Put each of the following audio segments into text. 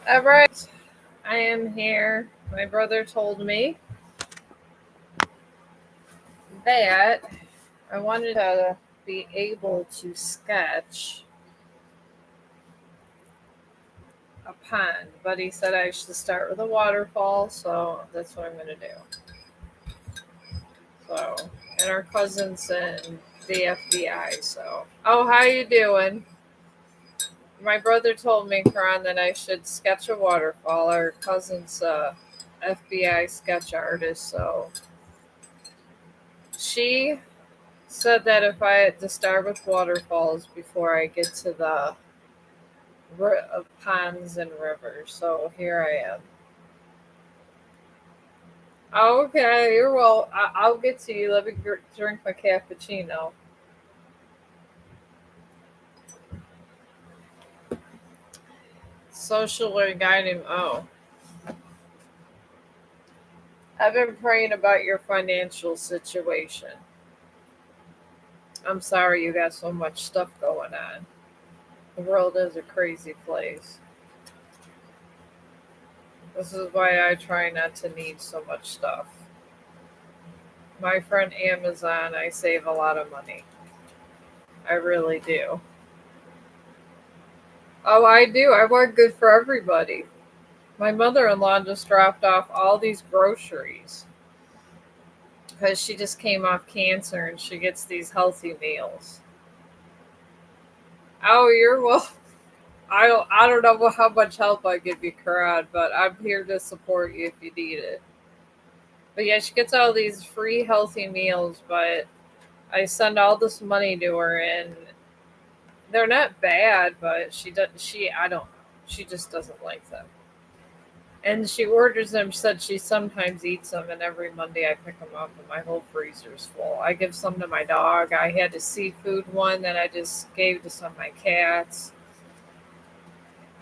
All right, I am here. My brother told me that I wanted to be able to sketch a pond, but he said I should start with a waterfall, so that's what I'm going to do. So, and our cousin's in the FBI, so. Oh, how you doing? My brother told me, Karan, that I should sketch a waterfall. Our cousin's FBI sketch artist, so she said that if I had to start with waterfalls before I get to the ponds and rivers. So here I am. Oh, okay, you're well. I'll get to you. Let me drink my cappuccino. Socially guiding. Oh, I've been praying about your financial situation. I'm sorry you got so much stuff going on. The world is a crazy place. This is why I try not to need so much stuff. My friend Amazon, I save a lot of money. I really do. Oh, I do. I want good for everybody. My mother in law just dropped off all these groceries because she just came off cancer and she gets these healthy meals. Oh, you're well. I don't know how much help I give you, Karan, but I'm here to support you if you need it. But yeah, she gets all these free healthy meals, but I send all this money to her, and they're not bad, but she does. I don't know. She just doesn't like them. And she orders them. She said she sometimes eats them, and every Monday I pick them up, and my whole freezer's full. I give some to my dog. I had a seafood one that I just gave to some of my cats.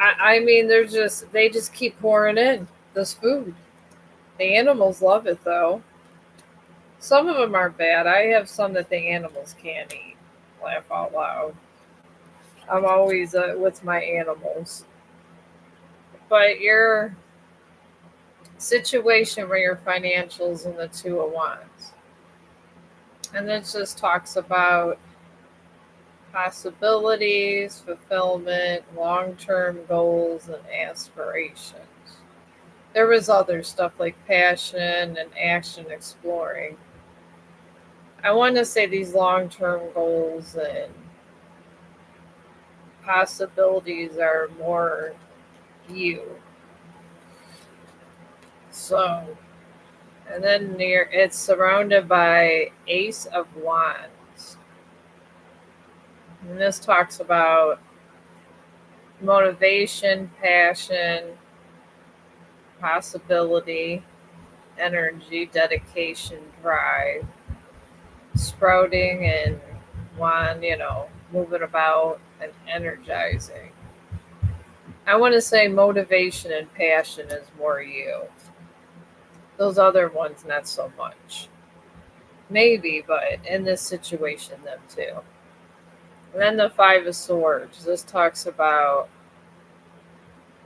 I mean, they just keep pouring in this food. The animals love it though. Some of them are bad. I have some that the animals can't eat. Laugh out loud. I'm always with my animals. But your situation where your financials and the two of wands. And it just talks about possibilities, fulfillment, long term goals, and aspirations. There was other stuff like passion and action exploring. I want to say these long term goals and possibilities are more you. So, and then near it's surrounded by Ace of Wands. And this talks about motivation, passion, possibility, energy, dedication, drive, sprouting, and wand, moving about and energizing. I want to say motivation and passion is more you. Those other ones, not so much. Maybe, but in this situation, them too. And then the Five of Swords. This talks about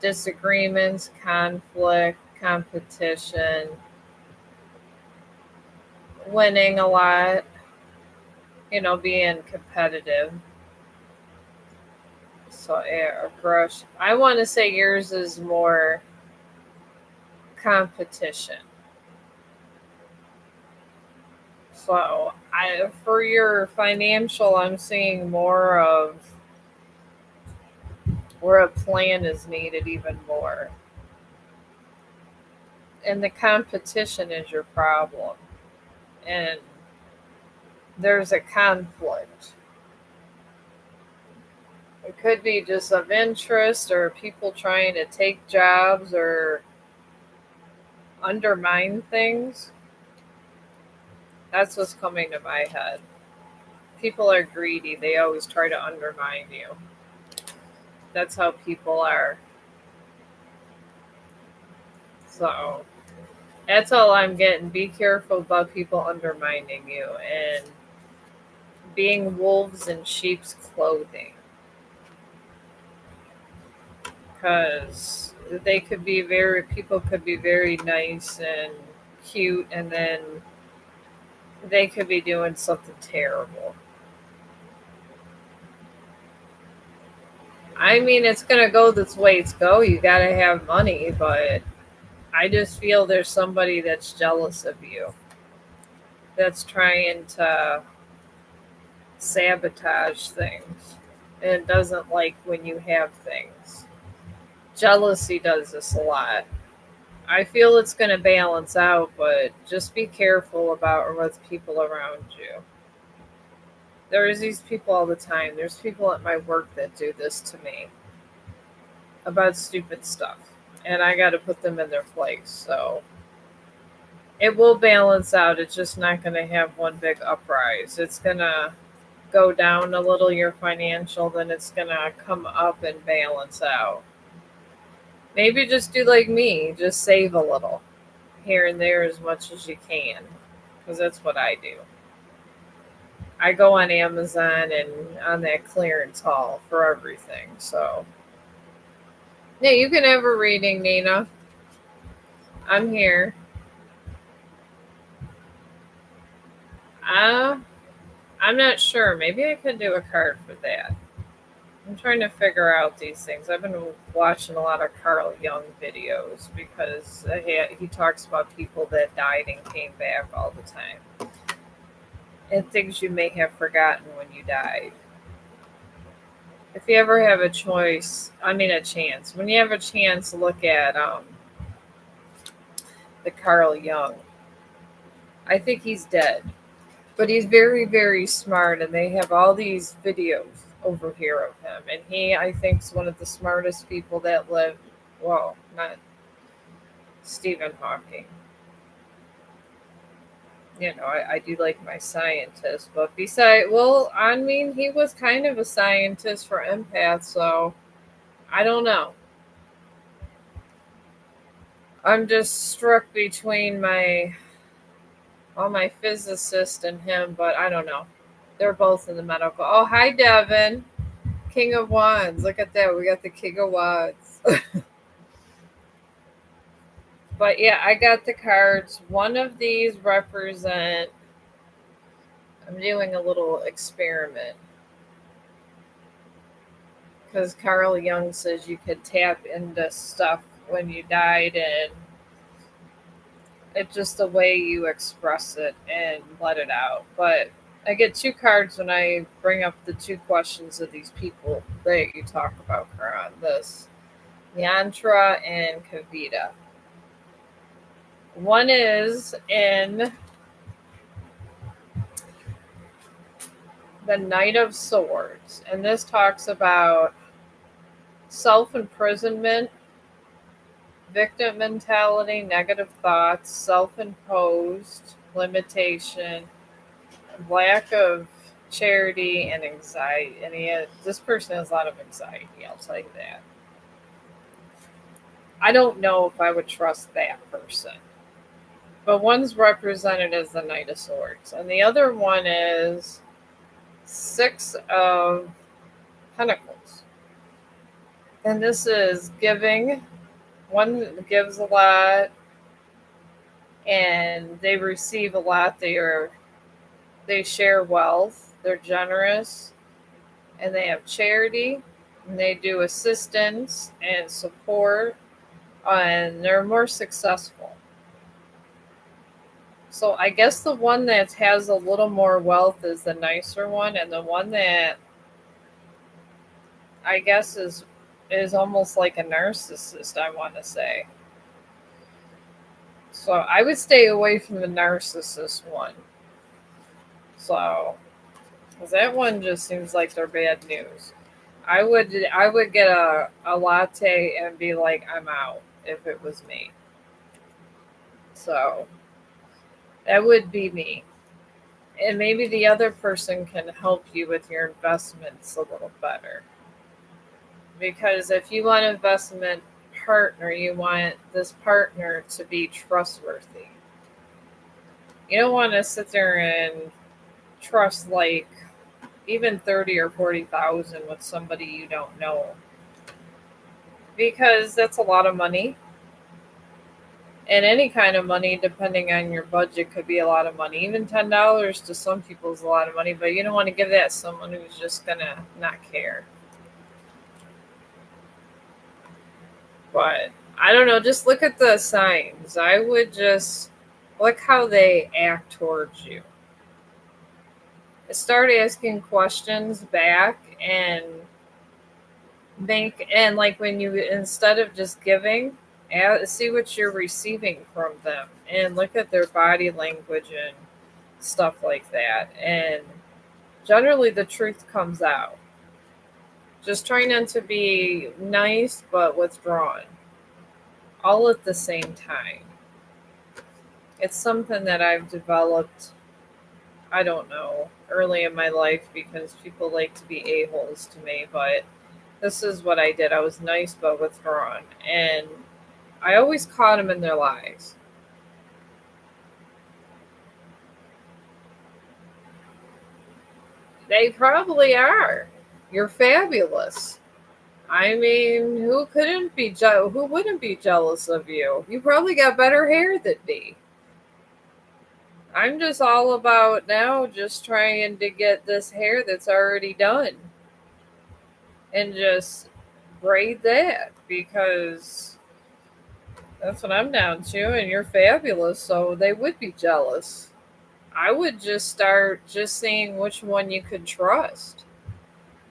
disagreements, conflict, competition, winning a lot, being competitive. So, yeah, crush. I want to say yours is more competition. So, for your financial, I'm seeing more of where a plan is needed even more. And the competition is your problem. And there's a conflict. It could be just of interest or people trying to take jobs or undermine things. That's what's coming to my head. People are greedy. They always try to undermine you. That's how people are. So that's all I'm getting. Be careful about people undermining you and being wolves in sheep's clothing. Because people could be very nice and cute, and then they could be doing something terrible. I mean, it's gonna go this way it's go. You gotta have money, but I just feel there's somebody that's jealous of you, that's trying to sabotage things, and doesn't like when you have things. Jealousy does this a lot. I feel it's going to balance out, but just be careful about with people around you. There's these people all the time. There's people at my work that do this to me about stupid stuff, and I got to put them in their place. So it will balance out. It's just not going to have one big uprise. It's going to go down a little, your financial, then it's going to come up and balance out. Maybe just do like me, just save a little here and there as much as you can, because that's what I do. I go on Amazon and on that clearance haul for everything. So, yeah, you can have a reading, Nina. I'm here. Uh, I'm not sure. Maybe I could do a card for that. I'm trying to figure out these things. I've been watching a lot of Carl Jung videos because he talks about people that died and came back all the time, and things you may have forgotten when you died. If you ever have a chance, when you have a chance, look at the Carl Jung. I think he's dead, but he's very, very smart, and they have all these videos over here of him. And he, I think, is one of the smartest people that lived. Well, not Stephen Hawking. I do like my scientist, but he was kind of a scientist for empaths, so I don't know. I'm just struck between my physicist and him, but I don't know. They're both in the medical. Oh, hi, Devin. King of Wands. Look at that. We got the King of Wands. But yeah, I got the cards. One of these represent. I'm doing a little experiment because Carl Jung says you could tap into stuff when you died, and it's just the way you express it and let it out. But I get two cards when I bring up the two questions of these people that you talk about, Karan. This Yantra and Kavita. One is in the Knight of Swords, and this talks about self-imprisonment, victim mentality, negative thoughts, self-imposed limitation, lack of charity, and anxiety. And this person has a lot of anxiety, I'll tell you that. I don't know if I would trust that person. But one's represented as the Knight of Swords, and the other one is Six of Pentacles. And this is giving. One gives a lot, and they receive a lot. They share wealth. They're generous, and they have charity, and they do assistance and support, and they're more successful. So I guess the one that has a little more wealth is the nicer one, and the one that I guess is almost like a narcissist, I want to say. So I would stay away from the narcissist one. So, because that one just seems like they're bad news. I would get a latte and be like, I'm out if it was me. So that would be me. And maybe the other person can help you with your investments a little better. Because if you want an investment partner, you want this partner to be trustworthy. You don't want to sit there and trust like even 30 or 40,000 with somebody you don't know. because that's a lot of money. And any kind of money, depending on your budget, could be a lot of money. Even $10 to some people is a lot of money, but you don't want to give that to someone who's just gonna not care. But I don't know, just look at the signs. I would just look how they act towards you. Start asking questions back and like when you, instead of just giving, see what you're receiving from them and look at their body language and stuff like that. And generally the truth comes out. Just try not to be nice but withdrawn all at the same time. It's something that I've developed, I don't know, early in my life because people like to be a-holes to me, but this is what I did. I was nice but withdrawn. And I always caught them in their lies. They probably are. You're fabulous. I mean, who wouldn't be jealous of you? You probably got better hair than me. I'm just all about now just trying to get this hair that's already done and just braid that because that's what I'm down to, and you're fabulous, so they would be jealous. I would just start just seeing which one you could trust.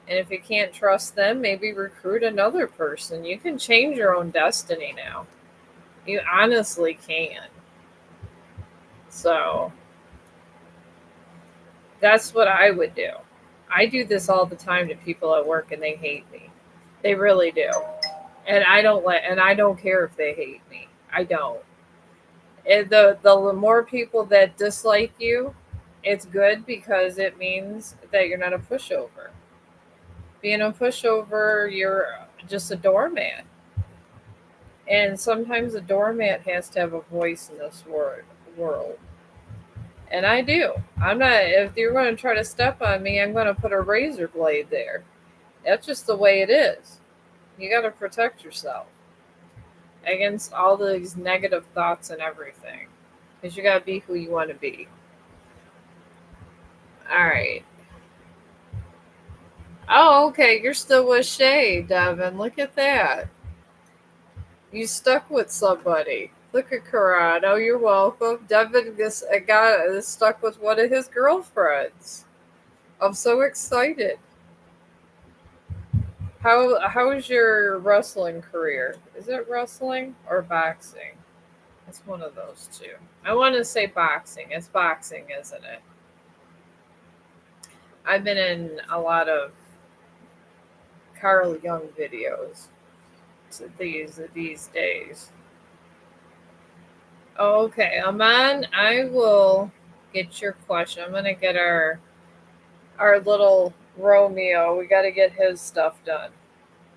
And if you can't trust them, maybe recruit another person. You can change your own destiny now. You honestly can. So that's what I would do. I do this all the time to people at work and they hate me. They really do. And I don't care if they hate me. I don't. The more people that dislike you, it's good because it means that you're not a pushover. Being a pushover, you're just a doormat. And sometimes a doormat has to have a voice in this world. And I do. I'm not, if you're going to try to step on me, I'm going to put a razor blade there. That's just the way it is. You got to protect yourself against all these negative thoughts and everything. Because you got to be who you want to be. All right. Oh, okay. You're still with Shay, Devin. Look at that. You stuck with somebody. Look at Karan. Oh, you're welcome. Devin got stuck with one of his girlfriends. I'm so excited. How is your wrestling career? Is it wrestling or boxing? It's one of those two. I want to say boxing. It's boxing, isn't it? I've been in a lot of Carl Young videos these days. Oh, okay, Aman, I will get your question. I'm gonna get our little Romeo. We got to get his stuff done.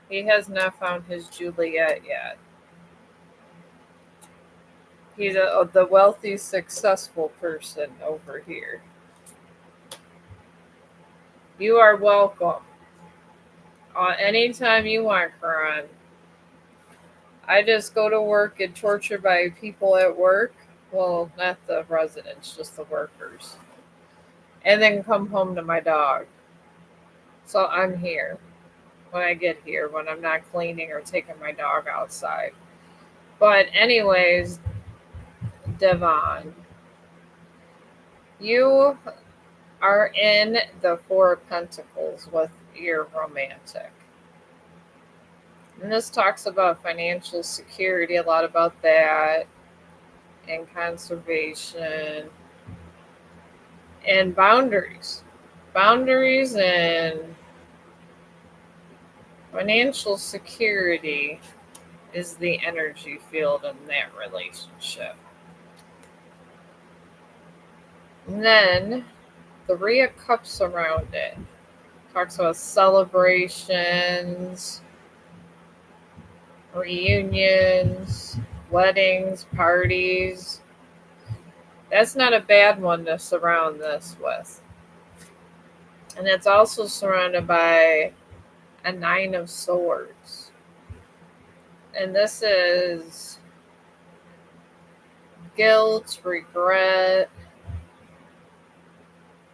He has not found his Juliet yet. He's the wealthy, successful person over here. You are welcome. Anytime you want, Karan. I just go to work and tortured by people at work. Well, not the residents, just the workers. And then come home to my dog. So I'm here when I get here, when I'm not cleaning or taking my dog outside. But, anyways, Devon, you are in the Four of Pentacles with your romantic. And this talks about financial security, a lot about that, and conservation, and boundaries. Boundaries and financial security is the energy field in that relationship. And then the Three of Cups around it talks about celebrations, reunions, weddings, parties. That's not a bad one to surround this with. And it's also surrounded by a Nine of Swords. And this is guilt, regret,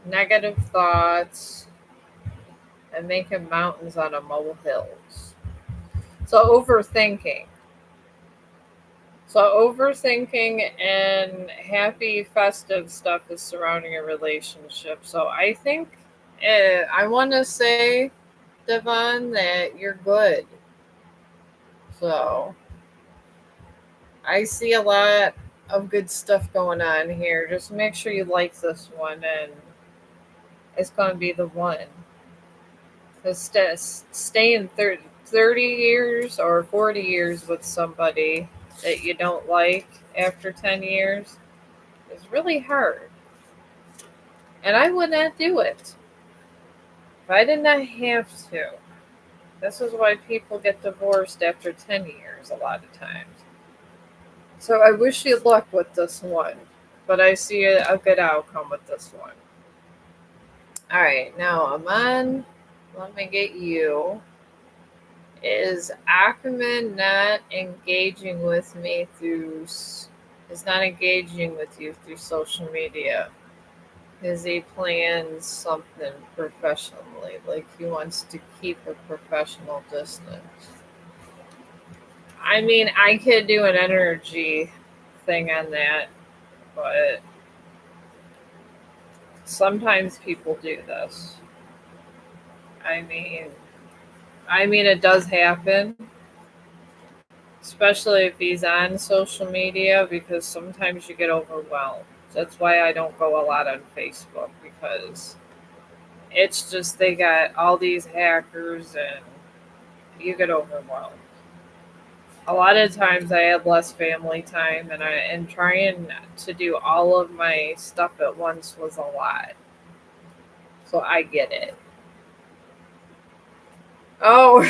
negative thoughts, and making mountains out of molehills. So overthinking. So overthinking and happy festive stuff is surrounding a relationship. So I think I want to say, Devon, that you're good. So I see a lot of good stuff going on here. Just make sure you like this one, and it's going to be the one. Because staying 30 years or 40 years with somebody that you don't like after 10 years is really hard. And I would not do it if I did not have to. This is why people get divorced after 10 years a lot of times. So I wish you luck with this one, but I see a good outcome with this one. All right, now Aman, let me get you. Is Ackerman not engaging with me through? Is not engaging with you through social media? Is he plans something professionally? Like he wants to keep a professional distance? I mean, I could do an energy thing on that, but sometimes people do this. I mean, it does happen, especially if he's on social media, because sometimes you get overwhelmed. That's why I don't go a lot on Facebook, because it's just they got all these hackers and you get overwhelmed. A lot of times I have less family time, and trying to do all of my stuff at once was a lot. So I get it. Oh,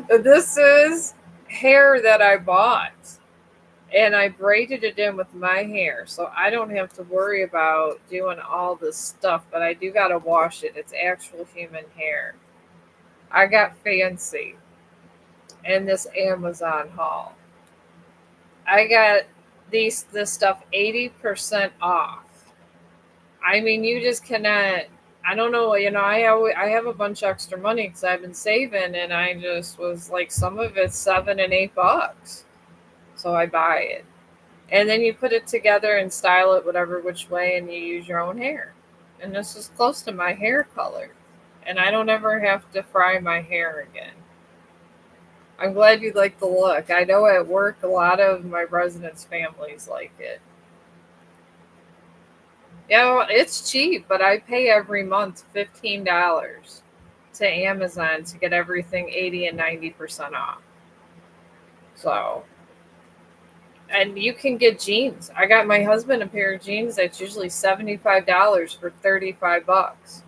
this is hair that I bought. And I braided it in with my hair, so I don't have to worry about doing all this stuff, but I do got to wash it. It's actual human hair. I got fancy in this Amazon haul. I got this stuff 80% off. I mean, you just cannot. I don't know. I have a bunch of extra money because I've been saving, and I just was like, some of it's $7 and $8, so I buy it. And then you put it together and style it whatever which way, and you use your own hair. And this is close to my hair color. And I don't ever have to fry my hair again. I'm glad you like the look. I know at work a lot of my residents' families like it. Yeah, well, it's cheap, but I pay every month $15 to Amazon to get everything 80 and 90% off. So, and you can get jeans. I got my husband a pair of jeans that's usually $75 for $35.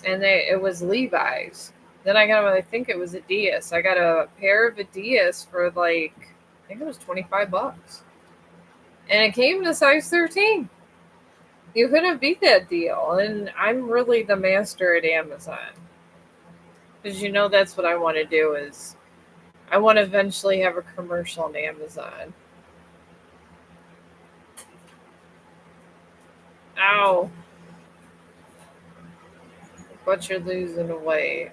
And it was Levi's. Then I think it was Adidas. I got a pair of Adidas for like, I think it was $25. And it came in a size 13. You couldn't beat that deal. And I'm really the master at Amazon. Because that's what I want to do is I want to eventually have a commercial on Amazon. Ow. But you're losing weight.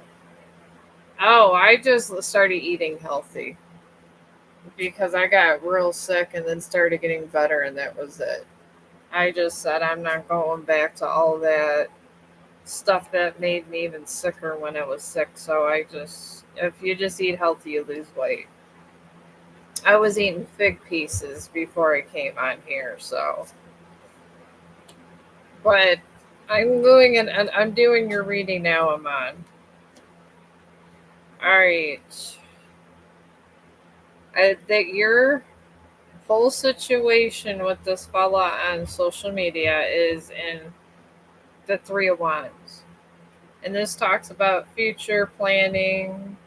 Oh, I just started eating healthy because I got real sick and then started getting better, and that was it. I just said I'm not going back to all that stuff that made me even sicker when I was sick. So if you just eat healthy, you lose weight. I was eating fig pieces before I came on here, so. But I'm going and I'm doing your reading now, Aman. All right. That your whole situation with this fella on social media is in the Three of Wands. And this talks about future planning,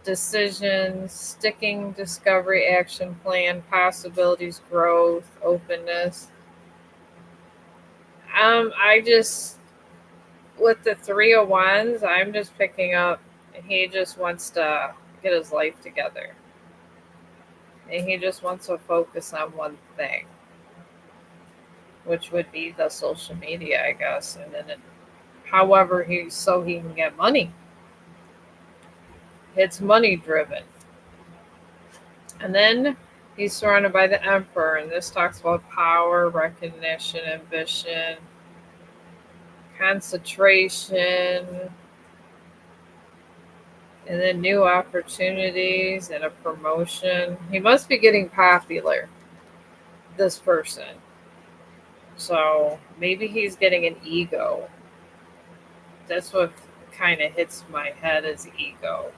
decisions, sticking, discovery, action plan, possibilities, growth, openness. I just, with the Three of Wands, I'm just picking up, he just wants to get his life together. And he just wants to focus on one thing, which would be the social media, I guess. And then, however, he can get money. It's money driven. And then he's surrounded by the emperor, and this talks about power, recognition, ambition, concentration, and then new opportunities and a promotion. He must be getting popular, this person. So maybe he's getting an ego. That's what kind of hits my head as ego.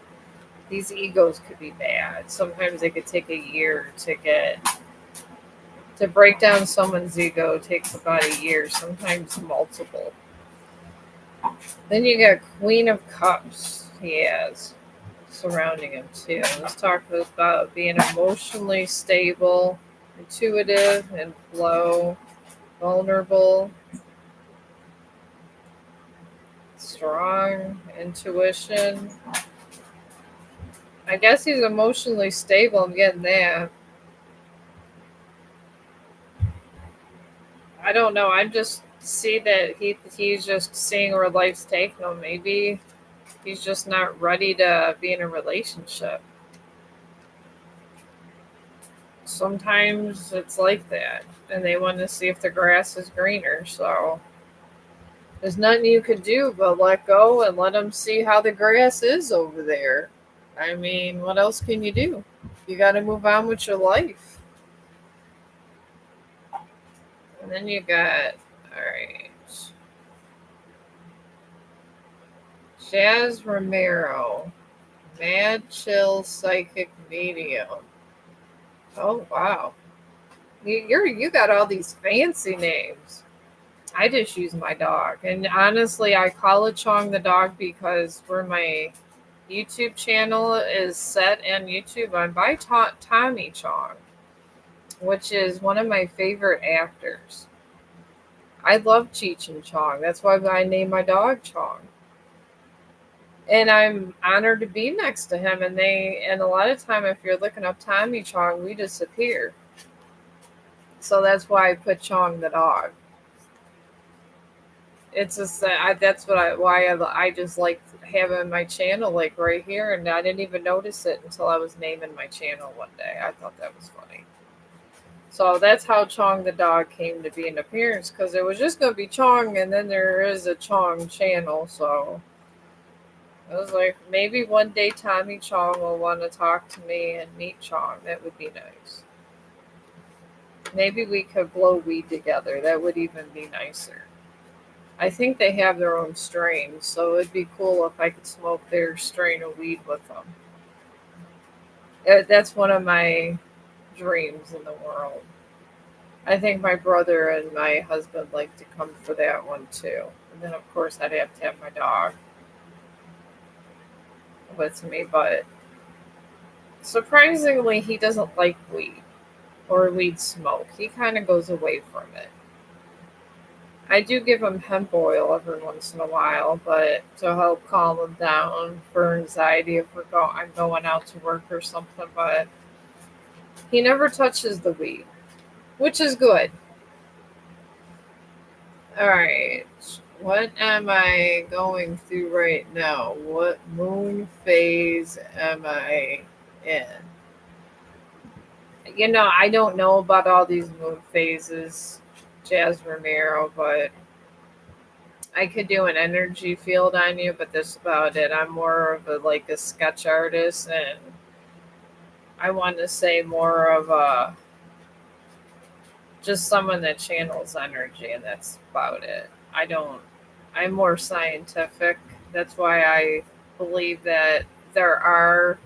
These egos could be bad. Sometimes they could take a year to break down someone's ego takes about a year, sometimes multiple. Then you got Queen of Cups he has surrounding him too. Let's talk about being emotionally stable, intuitive and flow, vulnerable, strong intuition. I guess he's emotionally stable. I'm getting that. I don't know. I just see that he's just seeing where life's taking him. Maybe he's just not ready to be in a relationship. Sometimes it's like that, and they want to see if the grass is greener. So there's nothing you could do but let go and let them see how the grass is over there. I mean, what else can you do? You got to move on with your life. And then you got, all right, Jazz Romero, Mad Chill Psychic Medium. Oh wow, you got all these fancy names. I just use my dog, and honestly, I call it Chong the dog because where my YouTube channel is set and YouTube, I'm by Tommy Chong, which is one of my favorite actors. I love Cheech and Chong. That's why I named my dog Chong. And I'm honored to be next to him. And a lot of time, if you're looking up Tommy Chong, we disappear. So that's why I put Chong the dog. It's just that's what I just like having my channel like right here, and I didn't even notice it until I was naming my channel one day. I thought that was funny. So that's how Chong the dog came to be an appearance, because it was just going to be Chong, and then there is a Chong channel. So I was like, maybe one day Tommy Chong will want to talk to me and meet Chong. That would be nice. Maybe we could blow weed together. That would even be nicer. I think they have their own strains, so it'd be cool if I could smoke their strain of weed with them. That's one of my dreams in the world. I think my brother and my husband like to come for that one too. And then, of course, I'd have to have my dog with me, but surprisingly, he doesn't like weed or weed smoke. He kind of goes away from it. I do give him hemp oil every once in a while, but to help calm him down for anxiety if I'm going out to work or something. But he never touches the weed, which is good. All right, what am I going through right now? What moon phase am I in? I don't know about all these moon phases, Jazz Romero, but I could do an energy field on you, but that's about it. I'm more of a sketch artist, and I want to say more of a just someone that channels energy, and that's about it. I'm more scientific. That's why I believe that there are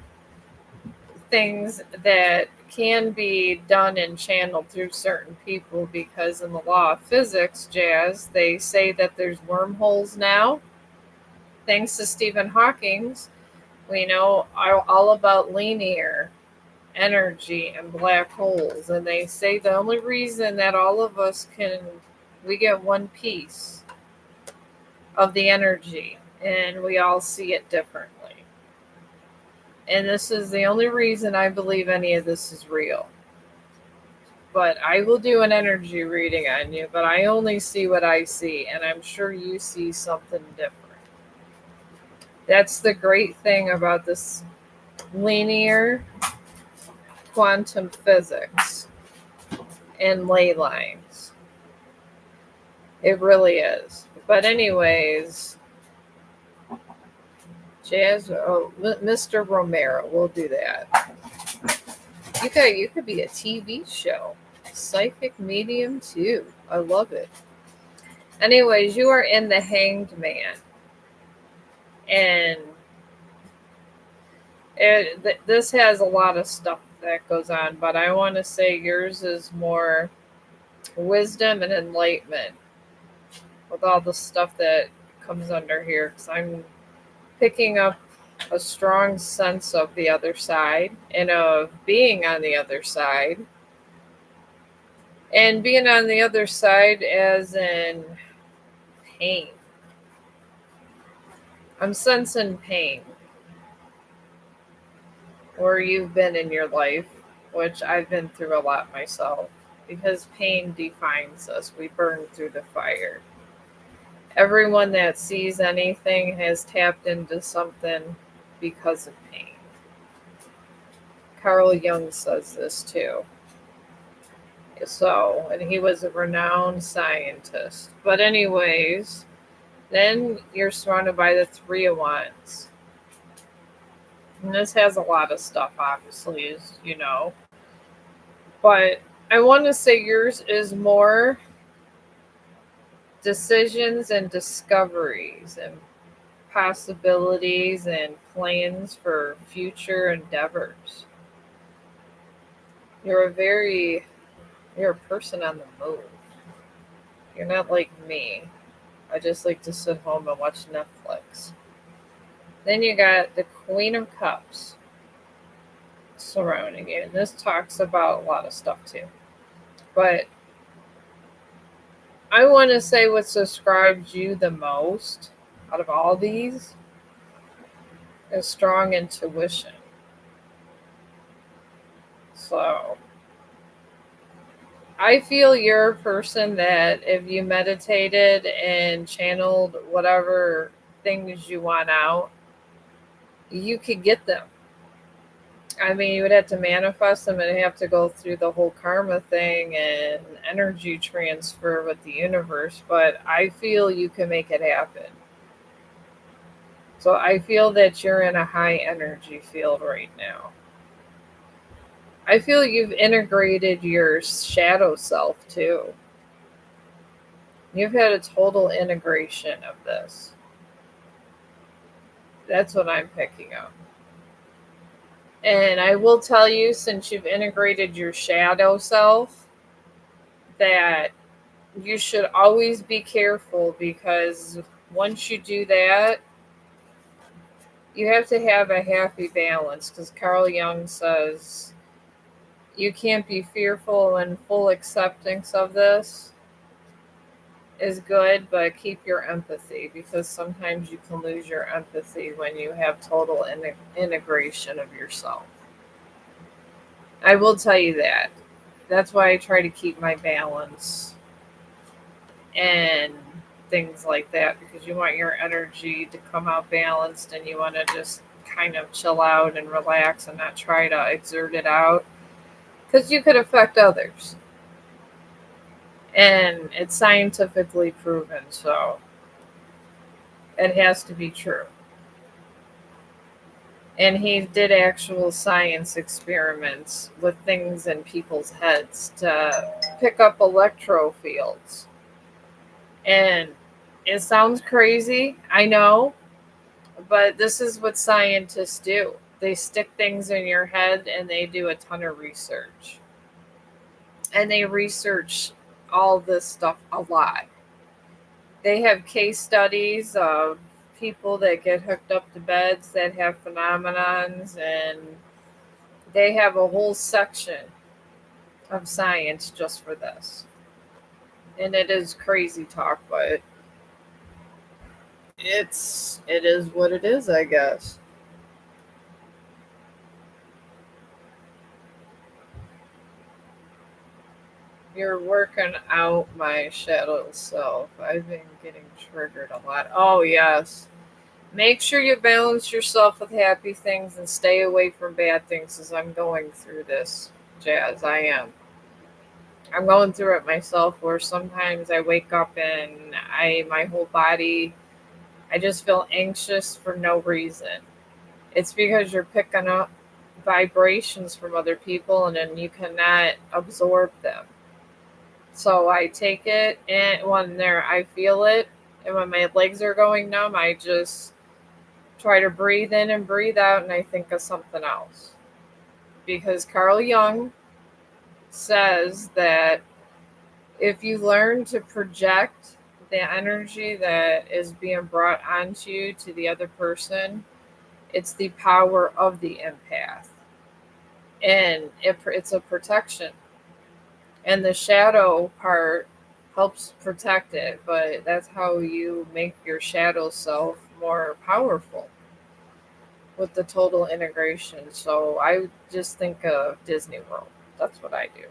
things that can be done and channeled through certain people, because in the law of physics, Jazz, they say that there's wormholes now. Thanks to Stephen Hawking's, we know all about linear energy and black holes, and they say the only reason that all of us we get one piece of the energy, and we all see it differently. And this is the only reason I believe any of this is real. But I will do an energy reading on you, but I only see what I see, and I'm sure you see something different. That's the great thing about this linear quantum physics and ley lines. It really is. But anyways, Mr. Romero, we'll do that. You could be a TV show. Psychic medium too. I love it. Anyways, you are in the Hanged Man. And this has a lot of stuff that goes on, but I want to say yours is more wisdom and enlightenment with all the stuff that comes under here, because I'm picking up a strong sense of the other side and of being on the other side. And being on the other side as in pain. I'm sensing pain where you've been in your life, which I've been through a lot myself, because pain defines us. We burn through the fire. Everyone that sees anything has tapped into something because of pain. Carl Jung says this too. So, and he was a renowned scientist. But anyways, then you're surrounded by the Three of Wands. And this has a lot of stuff, obviously, as you know. But I want to say yours is more decisions and discoveries and possibilities and plans for future endeavors. You're a person on the move. You're not like me. I just like to sit home and watch Netflix. Then you got the Queen of Cups surrounding you. And this talks about a lot of stuff too. But I want to say what describes you the most out of all these is strong intuition. So I feel you're a person that if you meditated and channeled whatever things you want out, you could get them. I mean, you would have to manifest them and have to go through the whole karma thing and energy transfer with the universe, but I feel you can make it happen. So I feel that you're in a high energy field right now. I feel you've integrated your shadow self too. You've had a total integration of this. That's what I'm picking up. And I will tell you, since you've integrated your shadow self, that you should always be careful, because once you do that, you have to have a happy balance, because Carl Jung says you can't be fearful, and full acceptance of this is good, but keep your empathy, because sometimes you can lose your empathy when you have total integration of yourself. I will tell you that. That's why I try to keep my balance and things like that, because you want your energy to come out balanced and you want to just kind of chill out and relax and not try to exert it out, because you could affect others. And it's scientifically proven, so it has to be true. And he did actual science experiments with things in people's heads to pick up electro fields. And it sounds crazy, I know, but this is what scientists do. They stick things in your head and they do a ton of research. And they research all this stuff a lot. They have case studies of people that get hooked up to beds that have phenomenons, and they have a whole section of science just for this. And it is crazy talk, but it is what it is, I guess. You're working out my shadow self. I've been getting triggered a lot. Oh, yes. Make sure you balance yourself with happy things and stay away from bad things as I'm going through this, Jazz. I am. I'm going through it myself where sometimes I wake up and my whole body, I just feel anxious for no reason. It's because you're picking up vibrations from other people and then you cannot absorb them. So I take it, and when there I feel it, and when my legs are going numb, I just try to breathe in and breathe out, and I think of something else. Because Carl Jung says that if you learn to project the energy that is being brought onto you to the other person, it's the power of the empath, and it's a protection. And the shadow part helps protect it, but that's how you make your shadow self more powerful with the total integration. So I just think of Disney World. That's what I do.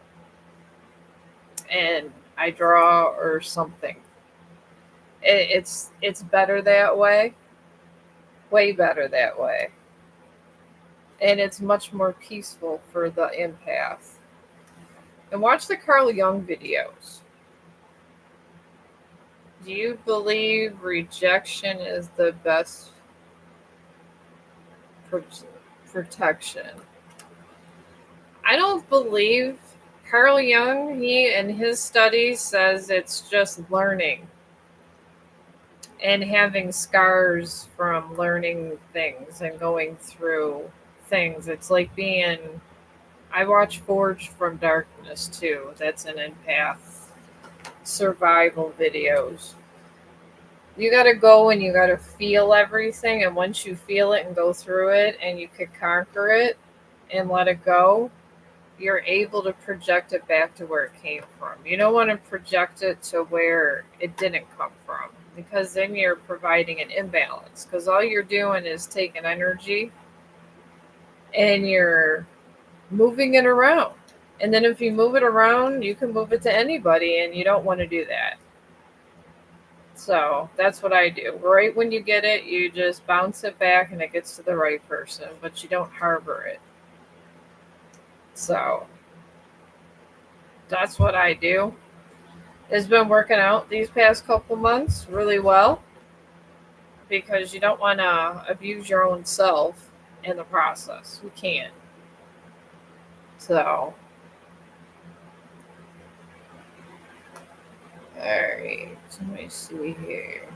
And I draw or something. It's better that way, way better that way. And it's much more peaceful for the empath. And watch the Carl Jung videos. Do you believe rejection is the best pro- protection? I don't believe Carl Jung, he in his studies says it's just learning and having scars from learning things and going through things. It's like being, I watch Forged from Darkness too. That's an empath survival videos. You got to go and you got to feel everything, and once you feel it and go through it and you can conquer it and let it go, you're able to project it back to where it came from. You don't want to project it to where it didn't come from, because then you're providing an imbalance, because all you're doing is taking energy and you're moving it around. And then if you move it around, you can move it to anybody, and you don't want to do that. So that's what I do. Right when you get it, you just bounce it back and it gets to the right person, but you don't harbor it. So that's what I do. It's been working out these past couple months really well, because you don't want to abuse your own self in the process. You can't. So, alright, let me see here.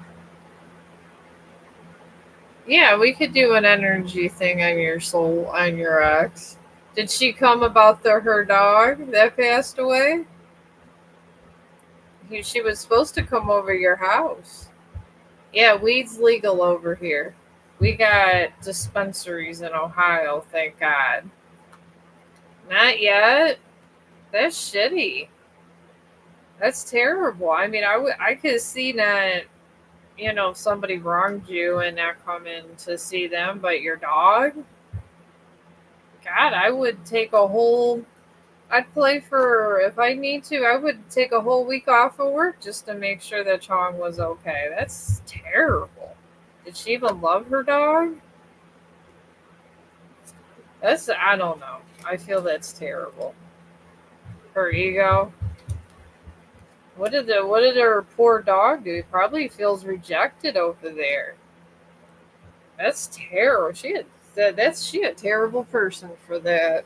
Yeah, we could do an energy thing on your soul, on your ex. Did she come about her dog that passed away? She was supposed to come over your house. Yeah, weed's legal over here. We got dispensaries in Ohio, thank God. Not yet. That's shitty. That's terrible. I mean, I could see that, if somebody wronged you and not coming to see them, but your dog? God, I would take a whole, I'd play for, if I need to, I would take a whole week off of work just to make sure that Chong was okay. That's terrible. Did she even love her dog? I don't know. I feel that's terrible. Her ego. What did her poor dog do? He probably feels rejected over there. That's terrible. She a terrible person for that.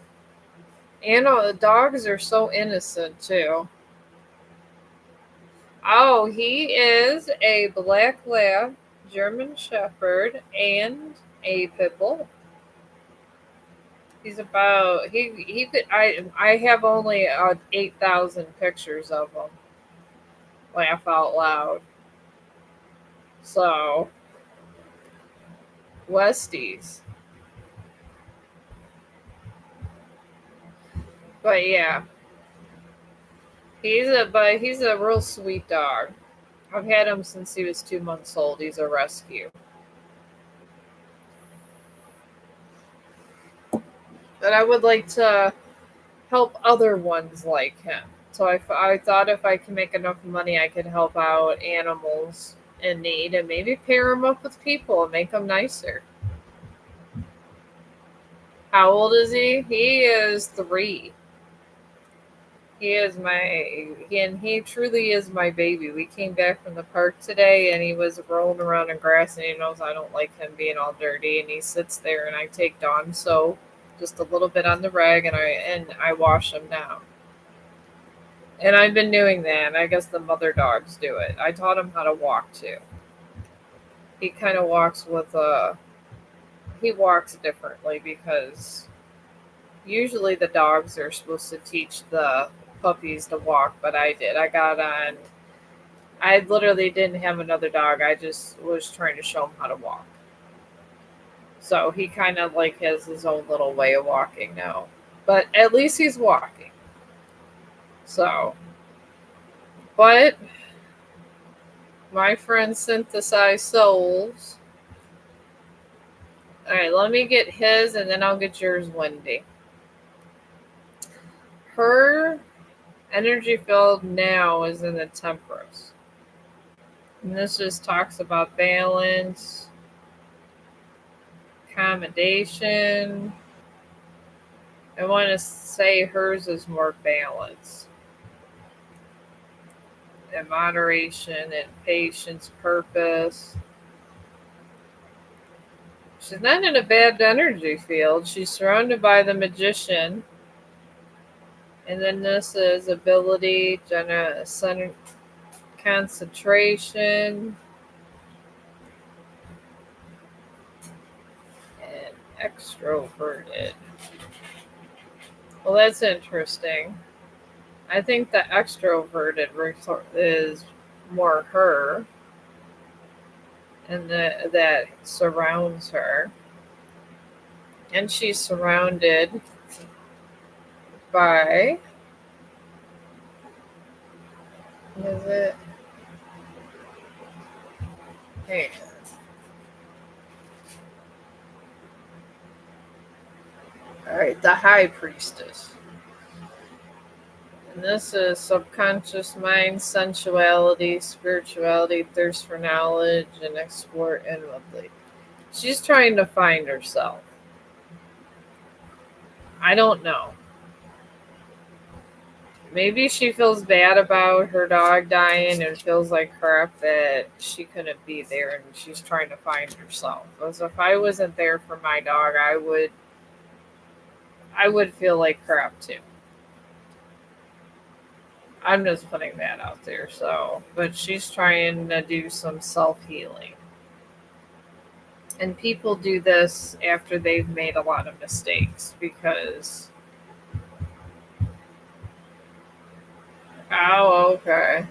And the dogs are so innocent too. Oh, he is a black lab, German Shepherd, and a pit bull. He's about he could I have only 8,000 pictures of him. Laugh out loud. So Westies, but yeah, he's a real sweet dog. I've had him since he was 2 months old. He's a rescue. But I would like to help other ones like him. So I thought if I can make enough money, I could help out animals in need and maybe pair them up with people and make them nicer. How old is he? He is 3. He is he truly is my baby. We came back from the park today and he was rolling around in grass and he knows I don't like him being all dirty and he sits there and I take Dawn soap just a little bit on the rag and I wash him down. And I've been doing that. I guess the mother dogs do it. I taught him how to walk too. He kind of walks with he walks differently because usually the dogs are supposed to teach the puppies to walk, but I did. I literally didn't have another dog. I just was trying to show him how to walk. So he kind of like has his own little way of walking now. But at least he's walking. So, but my friend Synthesized Souls. All right, let me get his and then I'll get yours, Wendy. Her energy field now is in the Temperance. And this just talks about balance, accommodation. I want to say hers is more balance and moderation and patience, purpose. She's not in a bad energy field. She's surrounded by the Magician. And then this is ability, concentration, and extroverted. Well, that's interesting. I think the extroverted is more her, and that surrounds her. And she's surrounded by, what is it? Hey. Alright, the High Priestess. And this is subconscious mind, sensuality, spirituality, thirst for knowledge, and explore inwardly. She's trying to find herself. I don't know. Maybe she feels bad about her dog dying and feels like crap that she couldn't be there and she's trying to find herself. Because if I wasn't there for my dog, I would feel like crap too. I'm just putting that out there. So, but she's trying to do some self-healing. And people do this after they've made a lot of mistakes because, oh, okay.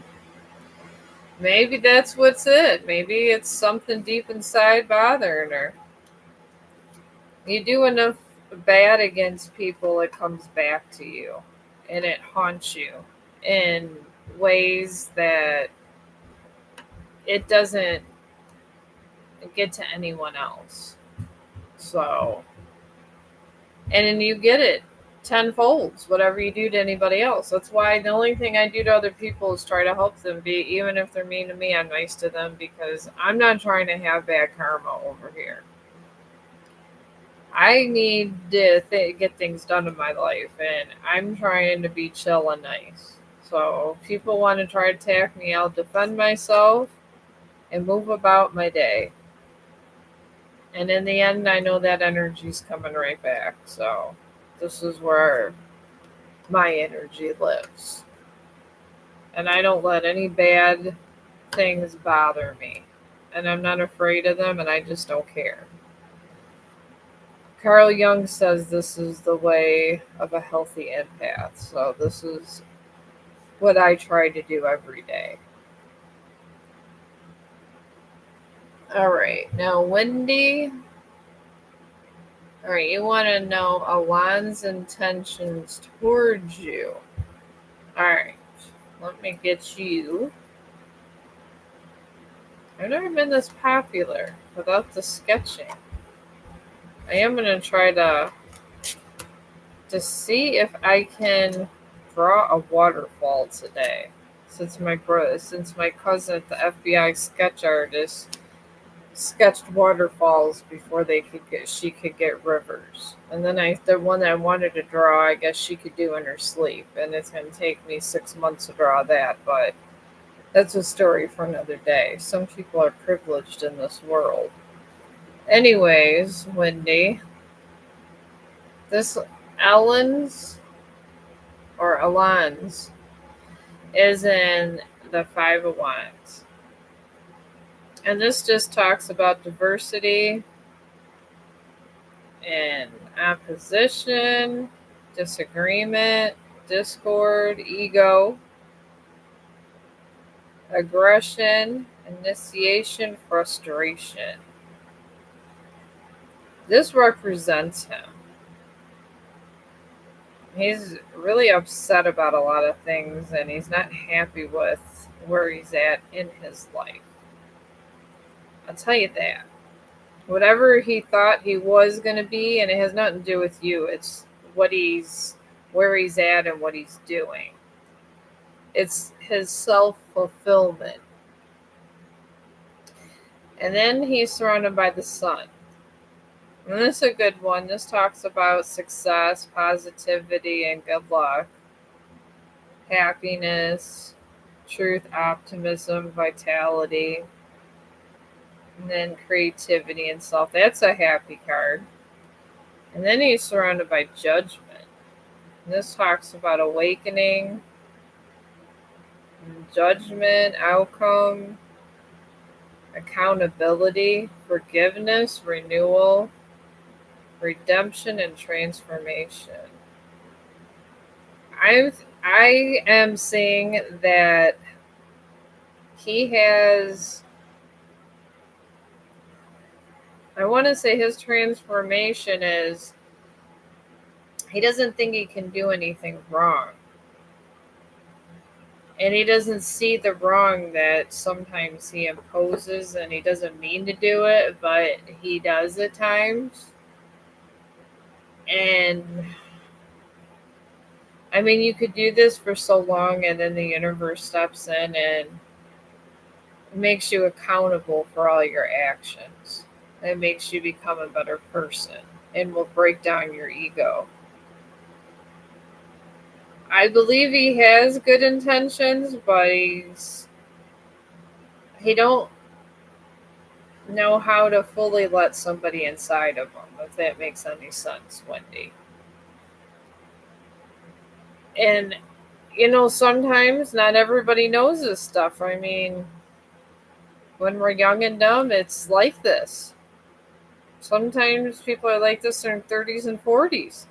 Maybe that's what's it. Maybe it's something deep inside bothering her. You do enough bad against people, it comes back to you. And it haunts you in ways that it doesn't get to anyone else. So, and then you get it tenfold, whatever you do to anybody else. That's why the only thing I do to other people is try to help them be, even if they're mean to me, I'm nice to them because I'm not trying to have bad karma over here. I need to get things done in my life, and I'm trying to be chill and nice. So if people want to try to attack me, I'll defend myself and move about my day. And in the end, I know that energy's coming right back. So this is where my energy lives. And I don't let any bad things bother me. And I'm not afraid of them, and I just don't care. Carl Jung says this is the way of a healthy empath. So this is what I try to do every day. All right. Now, Wendy. All right. You want to know Alon's intentions towards you. All right. Let me get you. I've never been this popular without the sketching. I am going to try to see if I can draw a waterfall today. Since my cousin, the FBI sketch artist, sketched waterfalls before she could get rivers. And then the one I wanted to draw, I guess she could do in her sleep, and it's going to take me 6 months to draw that, but that's a story for another day. Some people are privileged in this world. Anyways, Wendy, this Ellen's or Alon's is in the Five of Wands. And this just talks about diversity and opposition, disagreement, discord, ego, aggression, initiation, frustration. This represents him. He's really upset about a lot of things and he's not happy with where he's at in his life. I'll tell you that. Whatever he thought he was going to be, and it has nothing to do with you, it's where he's at and what he's doing. It's his self-fulfillment. And then he's surrounded by the sun. And this is a good one. This talks about success, positivity, and good luck. Happiness, truth, optimism, vitality. And then creativity and self. That's a happy card. And then he's surrounded by judgment. And this talks about awakening, judgment, outcome, accountability, forgiveness, renewal, redemption, and transformation. I am seeing that he has, I want to say his transformation is he doesn't think he can do anything wrong. And he doesn't see the wrong that sometimes he imposes, and he doesn't mean to do it, but he does at times. And I mean, you could do this for so long, and then the universe steps in and makes you accountable for all your actions. It makes you become a better person and will break down your ego. I believe he has good intentions, but he don't know how to fully let somebody inside of him, if that makes any sense, Wendy. And, sometimes not everybody knows this stuff. I mean, when we're young and dumb, it's like this. Sometimes people are like this in their 30s and 40s.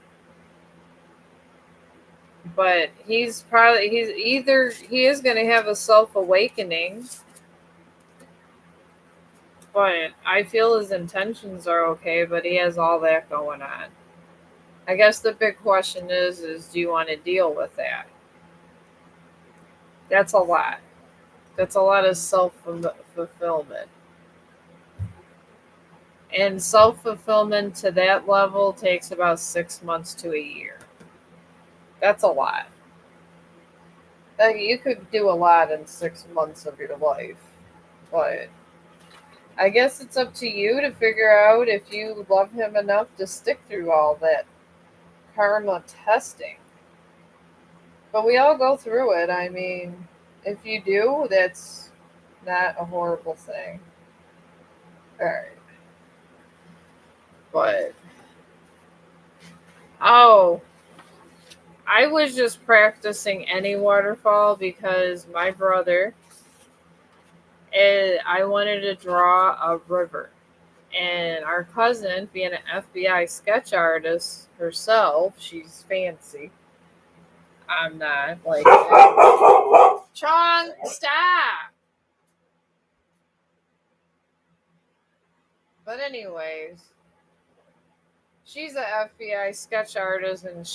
But he is going to have a self-awakening, but I feel his intentions are okay, but he has all that going on. I guess the big question is do you want to deal with that? That's a lot. That's a lot of self-fulfillment. And self-fulfillment to that level takes about 6 months to a year. That's a lot. You could do a lot in 6 months of your life. But I guess it's up to you to figure out if you love him enough to stick through all that karma testing. But we all go through it. I mean, if you do, that's not a horrible thing. Alright. But, I was just practicing any waterfall because my brother, I wanted to draw a river. And our cousin, being an FBI sketch artist herself, she's fancy. I'm not like that. Chong, stop! But anyways, she's an FBI sketch artist, and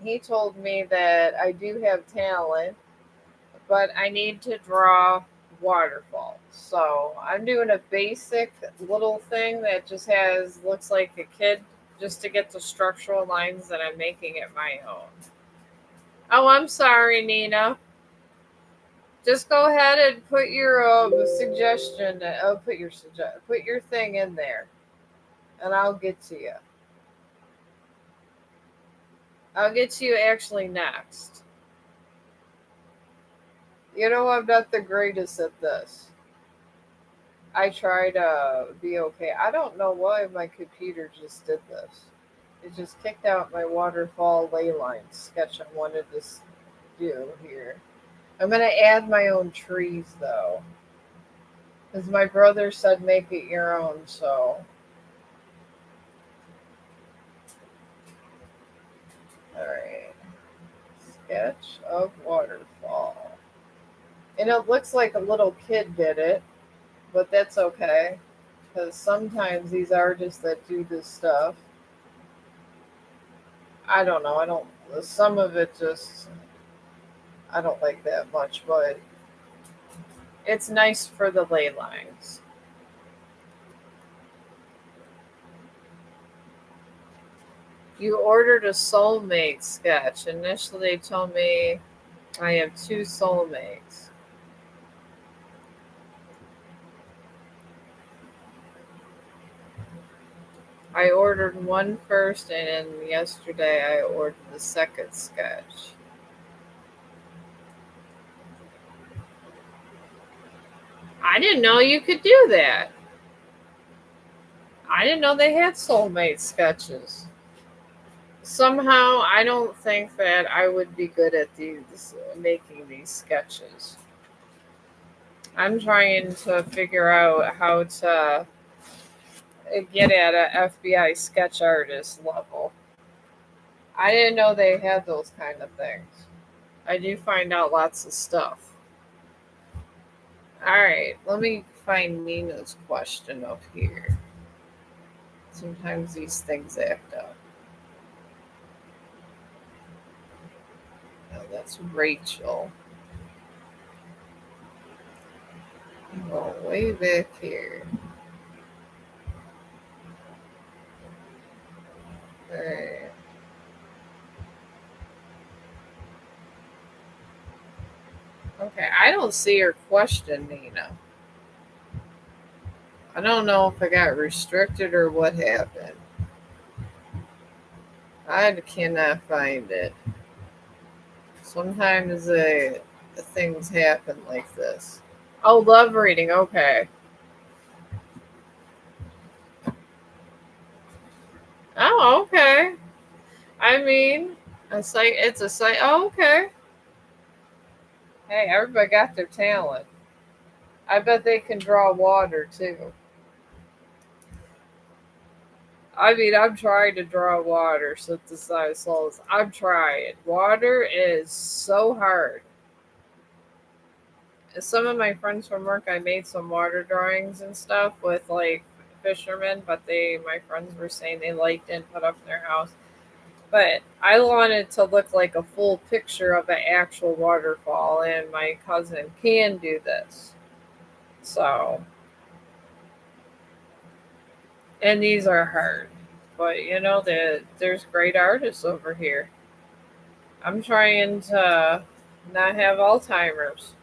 he told me that I do have talent, but I need to draw waterfalls. So I'm doing a basic little thing that just looks like a kid, just to get the structural lines that I'm making it my own. Oh, I'm sorry, Nina. Just go ahead and put your suggestion. Put your thing in there, and I'll get to you. I'll get to you actually next. You know, I'm not the greatest at this. I try to be okay. I don't know why my computer just did this. It just kicked out my waterfall ley line sketch I wanted to do here. I'm going to add my own trees though. Because my brother said make it your own, so. Alright. Sketch of waterfall. And it looks like a little kid did it, but that's okay. Because sometimes these artists that do this stuff, I don't know. I don't. Some of it just I don't like that much, but it's nice for the ley lines. You ordered a soulmate sketch. Initially, they told me I have two soulmates. I ordered one first, and then yesterday I ordered the second sketch. I didn't know you could do that. I didn't know they had soulmate sketches. Somehow, I don't think that I would be good at these making these sketches. I'm trying to figure out how to get at a FBI sketch artist level. I didn't know they had those kind of things. I do find out lots of stuff. All right, let me find Nina's question up here. Sometimes these things act up. Oh, that's Rachel. Oh, way back here. All right. Okay, I don't see her question, Nina. I don't know if I got restricted or what happened. I cannot find it. Sometimes things happen like this. Oh, love reading. Okay. Oh, okay. I mean, a site. It's a site. Oh, okay. Hey, everybody got their talent. I bet they can draw water too. I mean, I'm trying to draw water, synthesize souls. I'm trying. Water is so hard. Some of my friends from work, I made some water drawings and stuff with like fishermen, but my friends were saying they liked it and put up in their house. But I wanted to look like a full picture of an actual waterfall, and my cousin can do this. So, and these are hard, but you know that there's great artists over here. I'm trying to not have Alzheimer's.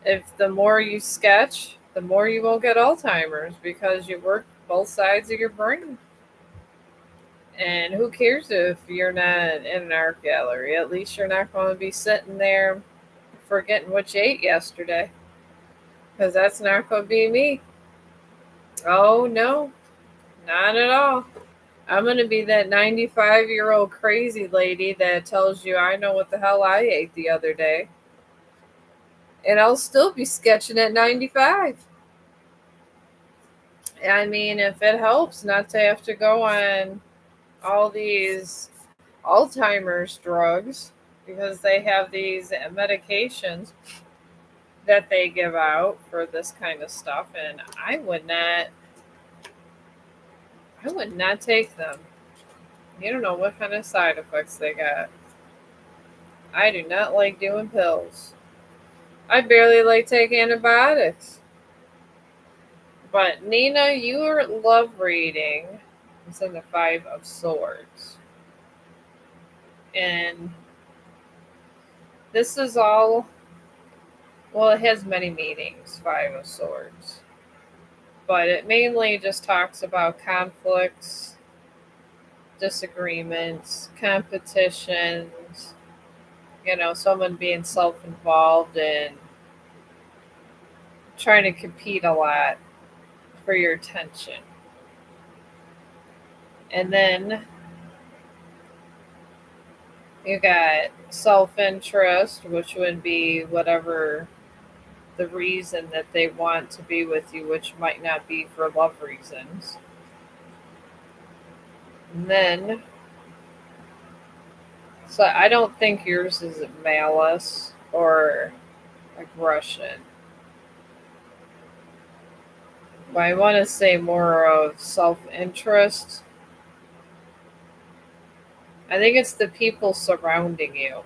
If the more you sketch, the more you won't get Alzheimer's because you work both sides of your brain. And who cares if you're not in an art gallery? At least you're not going to be sitting there forgetting what you ate yesterday. Because that's not going to be me. Oh, no, not at all. I'm going to be that 95-year-old crazy lady that tells you I know what the hell I ate the other day. And I'll still be sketching at 95. I mean, if it helps not to have to go on all these Alzheimer's drugs because they have these medications that they give out for this kind of stuff, and I would not take them. You don't know what kind of side effects they got. I do not like doing pills. I barely like taking antibiotics. But Nina, your love reading is in the Five of Swords. And This is all, well, it has many meanings, Five of Swords. But it mainly just talks about conflicts, disagreements, competitions, someone being self involved and trying to compete a lot for your attention. And then you got self interest, which would be whatever the reason that they want to be with you, which might not be for love reasons. And then, so I don't think yours is malice or aggression. But I want to say more of self interest. I think it's the people surrounding you.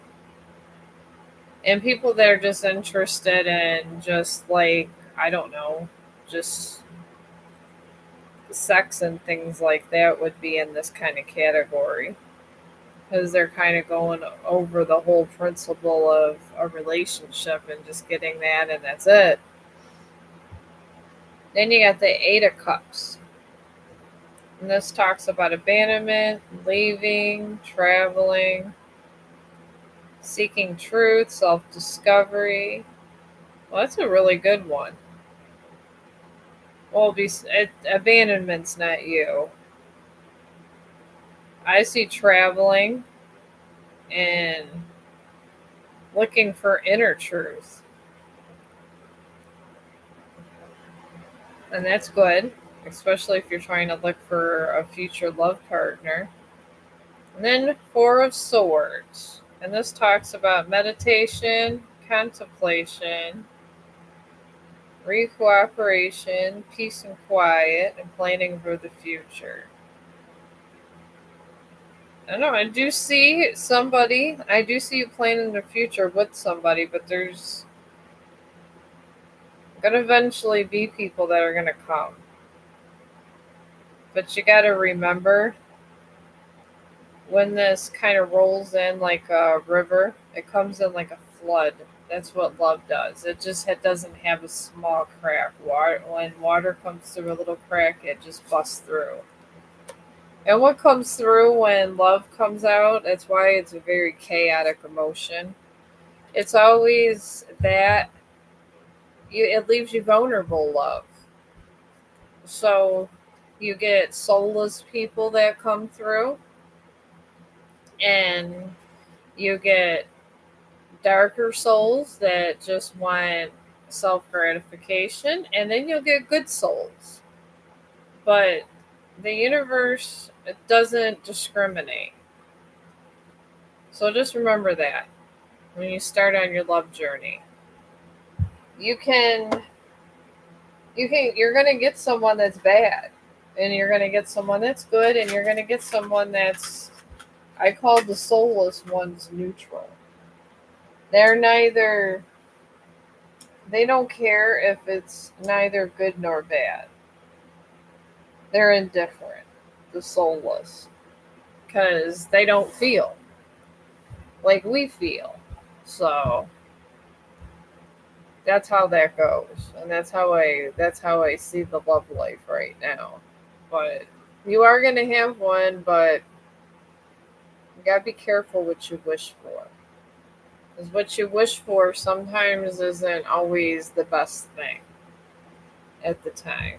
And people that are just interested in just like, I don't know, just sex and things like that would be in this kind of category. Because they're kind of going over the whole principle of a relationship and just getting that, and that's it. Then you got the Eight of Cups. And this talks about abandonment, leaving, traveling, seeking truth, self discovery. Well, that's a really good one. Well, abandonment's not you. I see traveling and looking for inner truth. And that's good, especially if you're trying to look for a future love partner. And then Four of Swords. And this talks about meditation, contemplation, recooperation, peace and quiet, and planning for the future. I don't know, I do see you planning the future with somebody, but there's going to eventually be people that are going to come. But you got to remember, when this kind of rolls in like a river, it comes in like a flood. That's what love does. It doesn't have a small crack. When water comes through a little crack, it just busts through. And what comes through when love comes out, that's why it's a very chaotic emotion. It's always that it leaves you vulnerable, love. So you get soulless people that come through, and you get darker souls that just want self gratification, and then you'll get good souls. But the universe doesn't discriminate. So just remember that when you start on your love journey. You're going to get someone that's bad, and you're going to get someone that's good, and you're going to get someone that's, I call the soulless ones, neutral. They don't care if it's neither good nor bad. They're indifferent, the soulless, because they don't feel like we feel. So that's how that goes, and that's how I see the love life right now. But you are going to have one, but you got to be careful what you wish for. Because what you wish for sometimes isn't always the best thing at the time.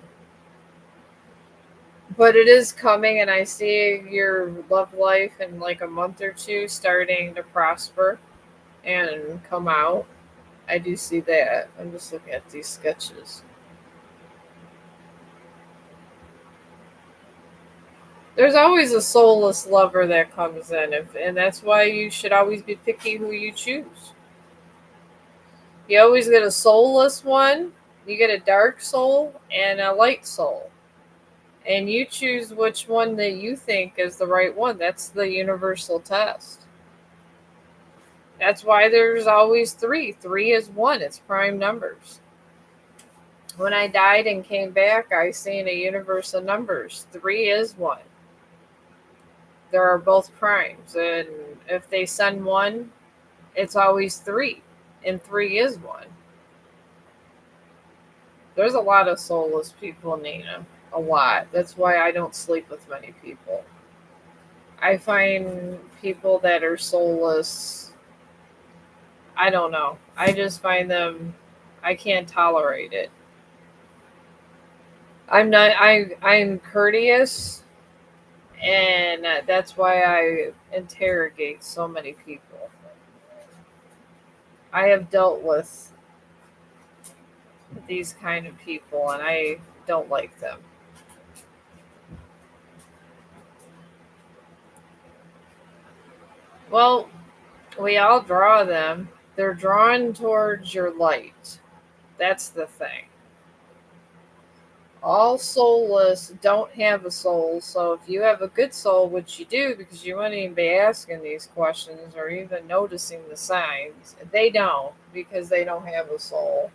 But it is coming, and I see your love life in like a month or two starting to prosper and come out. I do see that. I'm just looking at these sketches. There's always a soulless lover that comes in, and that's why you should always be picky who you choose. You always get a soulless one, you get a dark soul, and a light soul. And you choose which one that you think is the right one. That's the universal test. That's why there's always three. Three is one. It's prime numbers. When I died and came back, I seen a universe of numbers. Three is one. There are both primes. And if they send one, It's always three, and three is one. There's a lot of soulless people, Nina. A lot. That's why I don't sleep with many people. I find people that are soulless, I don't know. I just find them, I can't tolerate it. I'm courteous, and that's why I interrogate so many people. I have dealt with these kind of people, and I don't like them. Well, we all draw them. They're drawn towards your light. That's the thing. All soulless don't have a soul, so if you have a good soul, which you do because you wouldn't even be asking these questions or even noticing the signs, they don't because they don't have a soul.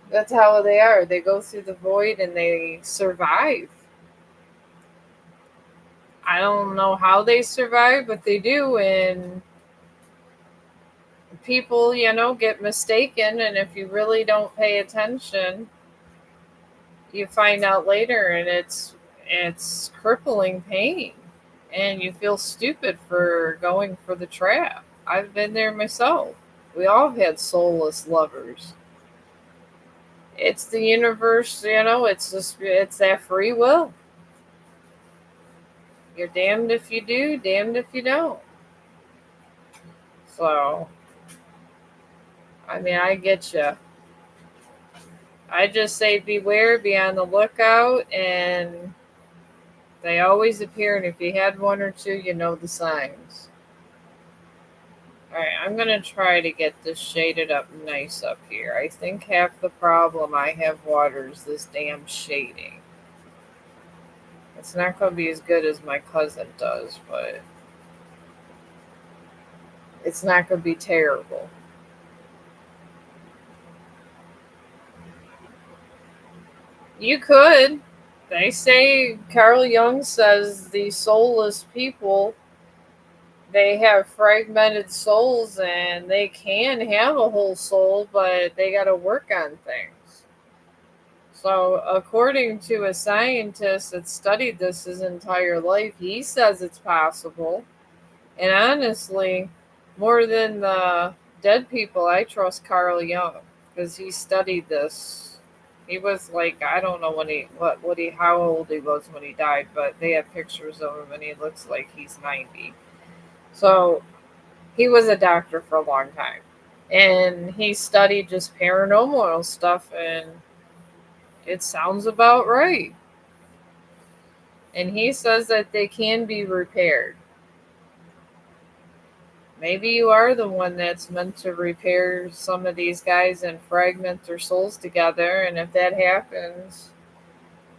That's how they are. They go through the void and they survive. I don't know how they survive, but they do, and people, get mistaken, and if you really don't pay attention, you find out later, and it's crippling pain, and you feel stupid for going for the trap. I've been there myself. We all had soulless lovers. It's the universe, it's that free will. You're damned if you do, damned if you don't. So, I mean, I get you. I just say beware, be on the lookout, and they always appear. And if you had one or two, you know the signs. All right, I'm going to try to get this shaded up nice up here. I think half the problem I have water is this damn shading. It's not going to be as good as my cousin does, but it's not going to be terrible. You could. They say, Carl Jung says these soulless people, they have fragmented souls and they can have a whole soul, but they got to work on things. So, according to a scientist that studied this his entire life, he says it's possible. And honestly, more than the dead people, I trust Carl Jung because he studied this. He was like, I don't know when how old he was when he died, but they have pictures of him and he looks like he's 90. So he was a doctor for a long time. And he studied just paranormal stuff, and it sounds about right. And he says that they can be repaired. Maybe you are the one that's meant to repair some of these guys and fragment their souls together. And if that happens,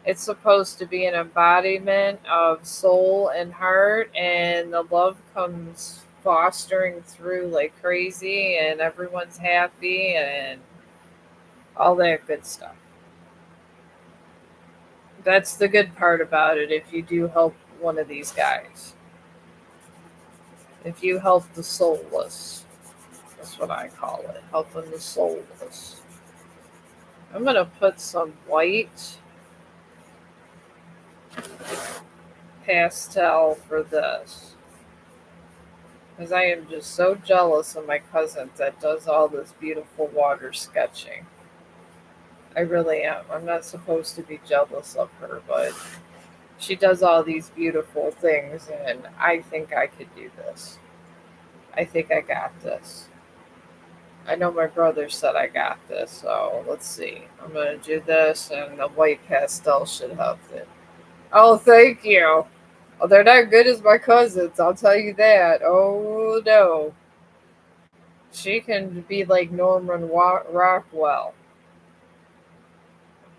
it's supposed to be an embodiment of soul and heart, and the love comes fostering through like crazy, and everyone's happy and all that good stuff. That's the good part about it if you do help one of these guys. If you help the soulless, that's what I call it, helping the soulless. I'm going to put some white pastel for this because I am just so jealous of my cousin that does all this beautiful water sketching. I really am. I'm not supposed to be jealous of her, but she does all these beautiful things, and I think I could do this. I think I got this. I know my brother said I got this, so let's see. I'm going to do this, and the white pastel should help it. Oh, thank you. Oh, they're not good as my cousins, I'll tell you that. Oh, no. She can be like Norman Rockwell,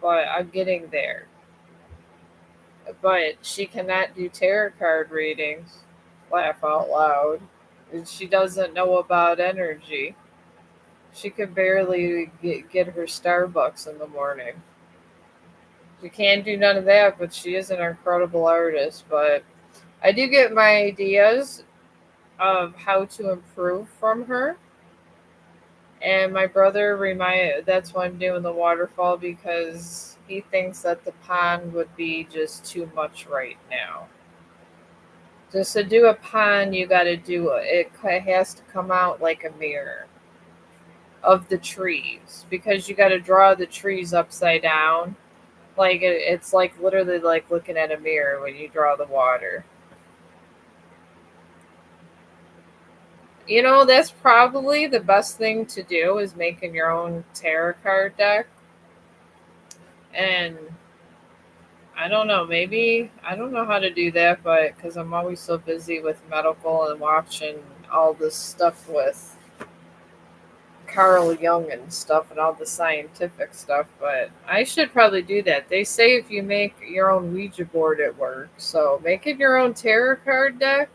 but I'm getting there. But she cannot do tarot card readings. Laugh out loud. And she doesn't know about energy. She can barely get her Starbucks in the morning. She can't do none of that, but she is an incredible artist. But I do get my ideas of how to improve from her. And my brother reminded that's why I'm doing the waterfall, because he thinks that the pond would be just too much right now. Just to do a pond, you got to do it. It has to come out like a mirror of the trees, because you got to draw the trees upside down. Like it's like literally like looking at a mirror when you draw the water. That's probably the best thing to do is making your own tarot card deck. And I don't know, maybe I don't know how to do that, but because I'm always so busy with medical and watching all this stuff with Carl Jung and stuff and all the scientific stuff, but I should probably do that. They say if you make your own Ouija board, it works. So making your own tarot card deck,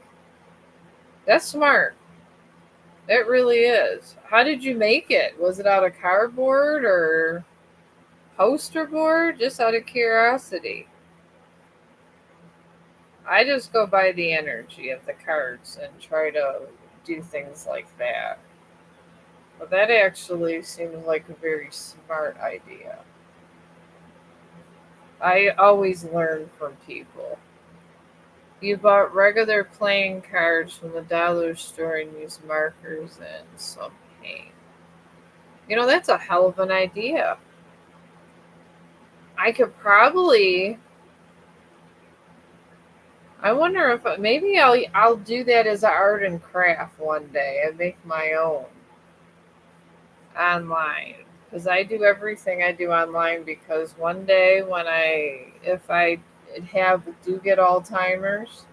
that's smart. It really is. How did you make it? Was it out of cardboard or poster board? Just out of curiosity. I just go by the energy of the cards and try to do things like that. But that actually seems like a very smart idea. I always learn from people. You bought regular playing cards from the dollar store and used markers and some paint. That's a hell of an idea. I could probably. I wonder if maybe I'll do that as an art and craft one day and make my own online, because I do everything I do online, because one day when if I have do get Alzheimer's,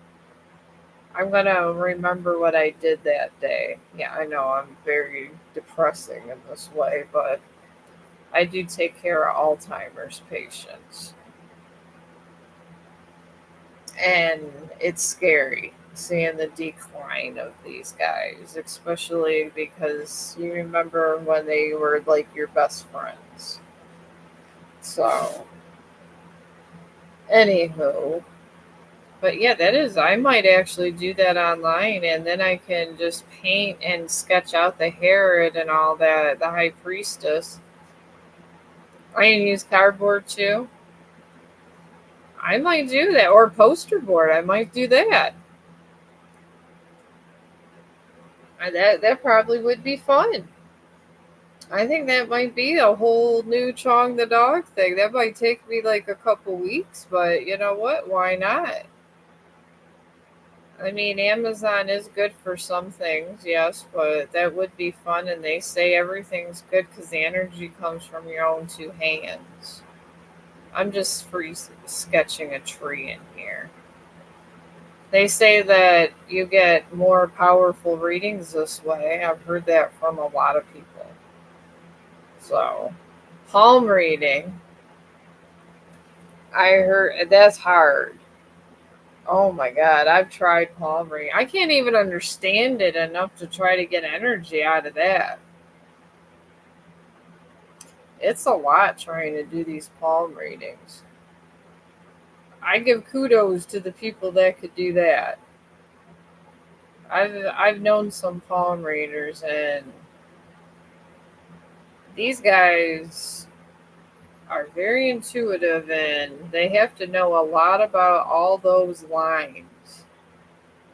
I'm gonna remember what I did that day. Yeah, I know I'm very depressing in this way, but I do take care of Alzheimer's patients. And it's scary seeing the decline of these guys, especially because you remember when they were like your best friends. So, anywho, but yeah, I might actually do that online, and then I can just paint and sketch out the Herod and all that, the High Priestess. I can use cardboard too. I might do that, or poster board. I might do that. That probably would be fun. I think that might be a whole new Chong the dog thing. That might take me like a couple weeks, but you know what? Why not? I mean, Amazon is good for some things, yes, but that would be fun. And they say everything's good because the energy comes from your own two hands. I'm just free sketching a tree in here. They say that you get more powerful readings this way. I've heard that from a lot of people. So, palm reading, I heard that's hard. Oh my god, I've tried palm reading. I can't even understand it enough to try to get energy out of that. It's a lot trying to do these palm readings. I give kudos to the people that could do that. I've known some palm readers, and these guys are very intuitive, and they have to know a lot about all those lines.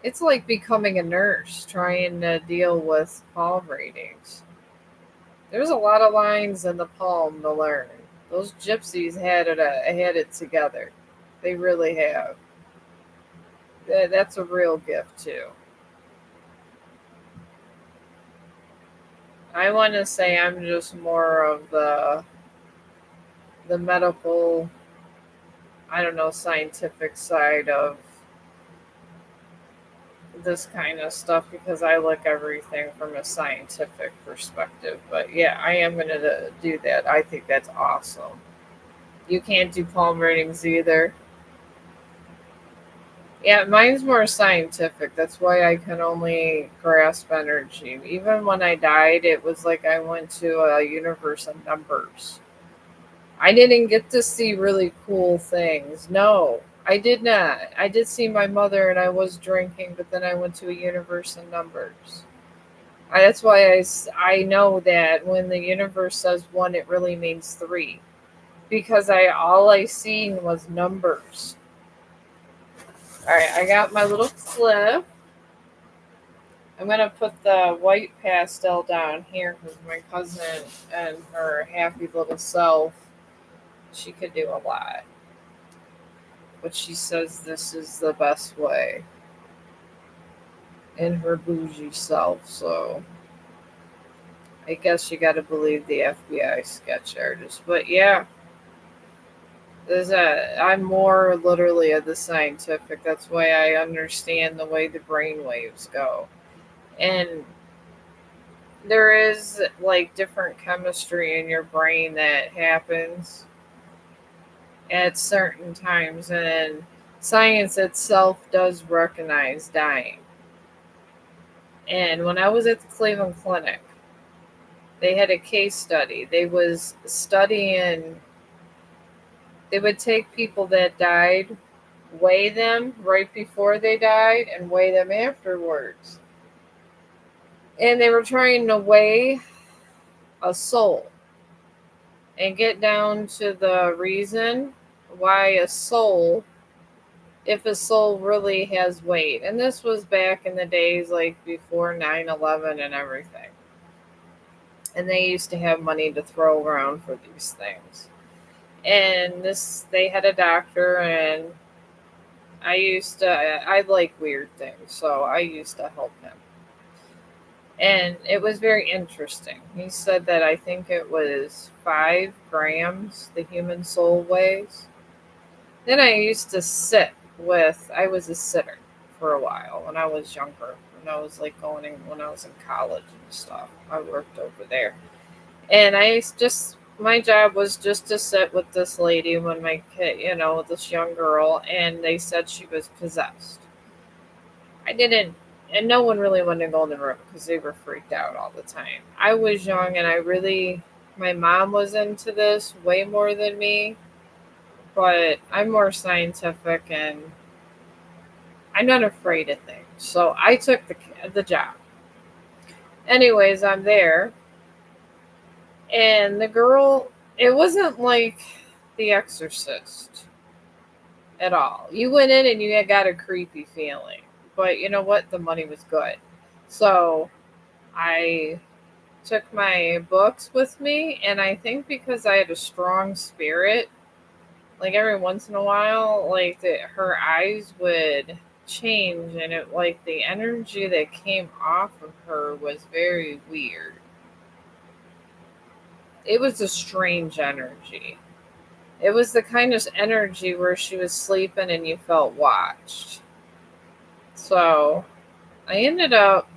It's like becoming a nurse trying to deal with palm readings. There's a lot of lines in the palm to learn. Those gypsies had it together. They really have. That's a real gift too. I want to say I'm just more of the medical, I don't know, scientific side of this kind of stuff, because I look everything from a scientific perspective. But yeah, I am going to do that. I think that's awesome. You can't do palm readings either. Yeah, mine's more scientific. That's why I can only grasp energy. Even when I died, it was like I went to a universe of numbers. I didn't get to see really cool things. No. I did not. I did see my mother and I was drinking, but then I went to a universe in numbers. That's why I know that when the universe says one, it really means three. Because all I seen was numbers. Alright, I got my little clip. I'm gonna put the white pastel down here because my cousin and her happy little self, she could do a lot. But she says this is the best way in her bougie self, so I guess you gotta believe the FBI sketch artist. But yeah, I'm more literally of the scientific. That's why I understand the way the brain waves go. And there is like different chemistry in your brain that happens at certain times, and science itself does recognize dying. And when I was at the Cleveland Clinic, they had a case study. They would take people that died, weigh them right before they died, and weigh them afterwards. And they were trying to weigh a soul and get down to the reason why if a soul really has weight. And this was back in the days like before 9/11 and everything. And they used to have money to throw around for these things. And they had a doctor, and I like weird things, so I used to help him. And it was very interesting. He said that I think it was 5 grams the human soul weighs. Then I was a sitter for a while when I was younger. When I was in college and stuff. I worked over there. And my job was just to sit with this lady when my kid, this young girl, and they said she was possessed. I didn't, and no one really wanted to go in the room because they were freaked out all the time. I was young, and my mom was into this way more than me, but I'm more scientific and I'm not afraid of things. So I took the job. Anyways, I'm there, and the girl, it wasn't like The Exorcist at all. You went in and you got a creepy feeling. But you know what? The money was good. So I took my books with me, and I think because I had a strong spirit, like every once in a while, her eyes would change, and it like the energy that came off of her was very weird. It was a strange energy. It was the kind of energy where she was sleeping and you felt watched. So I ended up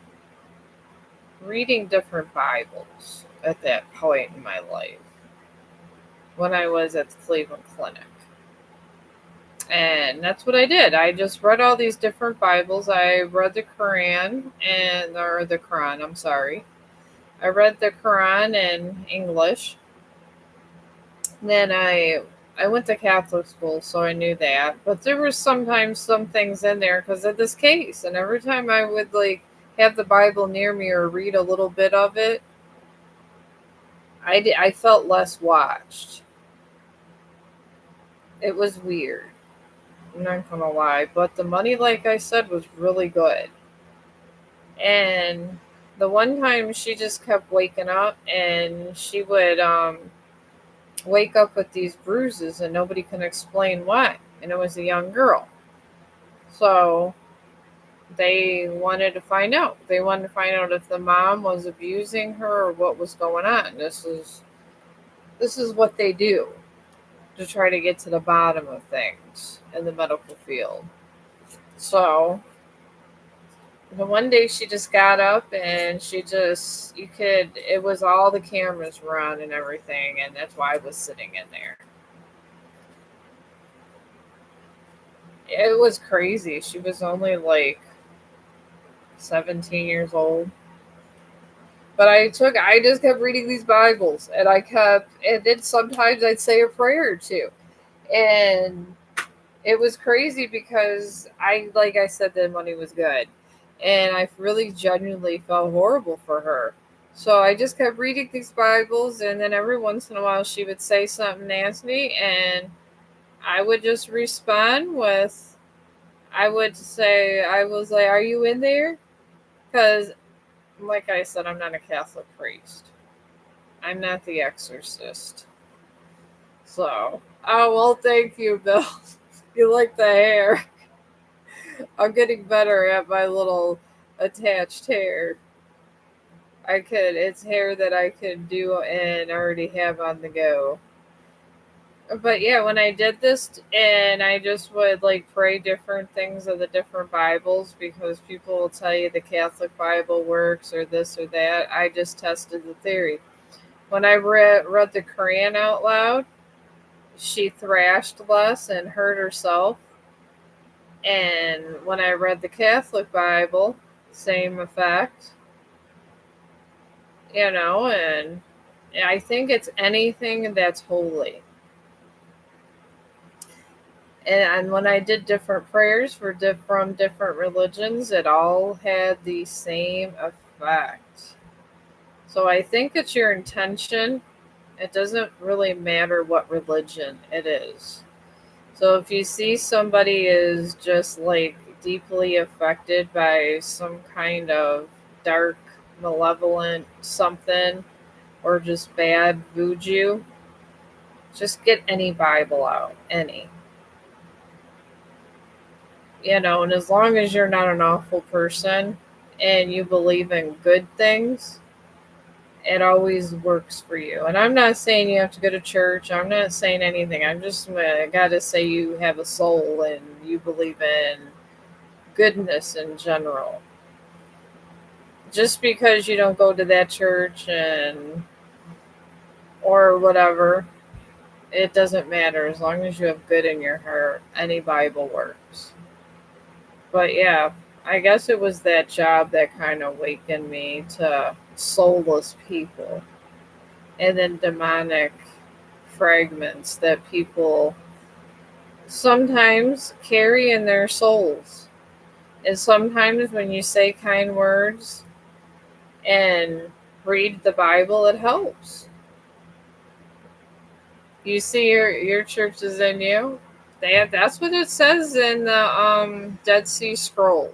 reading different Bibles at that point in my life when I was at the Cleveland Clinic. And that's what I did. I just read all these different Bibles. I read the Quran or the Quran, I'm sorry. I read the Quran in English. Then I went to Catholic school, so I knew that. But there were sometimes some things in there because of this case. And every time I would have the Bible near me or read a little bit of it, I felt less watched. It was weird. I'm not gonna lie, but the money, like I said, was really good. And the one time she just kept waking up, and she would wake up with these bruises, and nobody can explain why. And it was a young girl, so they wanted to find out. They wanted to find out if the mom was abusing her or what was going on. This is what they do to try to get to the bottom of things in the medical field. So the one day she just got up, and it was all the cameras were on and everything, and that's why I was sitting in there. It was crazy. She was only 17 years old. But I just kept reading these Bibles, and then sometimes I'd say a prayer or two. And it was crazy because like I said, the money was good. And I really genuinely felt horrible for her. So I just kept reading these Bibles, and then every once in a while she would say something nasty, and I would just respond with, I would say, I was like, "Are you in there?" Because, like I said, I'm not a Catholic priest. I'm not the exorcist. So, oh, well, thank you, Bill. You like the hair. I'm getting better at my little attached hair. It's hair that I could do and already have on the go. But yeah, when I did this, and I just would like pray different things of the different Bibles, because people will tell you the Catholic Bible works or this or that. I just tested the theory. When I read the Quran out loud, she thrashed less and hurt herself. And when I read the Catholic Bible, same effect, and I think it's anything that's holy. And when I did different prayers from different religions, it all had the same effect. So I think it's your intention. It doesn't really matter what religion it is. So if you see somebody is just like deeply affected by some kind of dark, malevolent something, or just bad voodoo, just get any Bible out. Any. And as long as you're not an awful person and you believe in good things, it always works for you. And I'm not saying you have to go to church. I'm not saying anything. I'm just got to say you have a soul and you believe in goodness in general. Just because you don't go to that church and or whatever, it doesn't matter. As long as you have good in your heart, any Bible works. But yeah, I guess it was that job that kind of awakened me to soulless people, and then demonic fragments that people sometimes carry in their souls. And sometimes when you say kind words and read the Bible, it helps. You see your church is in you. That's what it says in the Dead Sea Scrolls.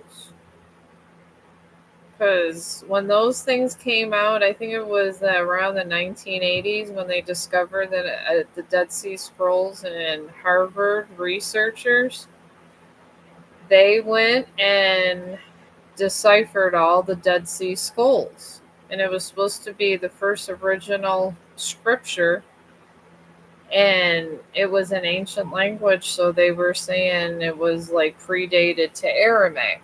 Because when those things came out, I think it was around the 1980s when they discovered that the Dead Sea Scrolls, and Harvard researchers, they went and deciphered all the Dead Sea Scrolls. And it was supposed to be the first original scripture, and it was an ancient language, so they were saying it was like predated to Aramaic.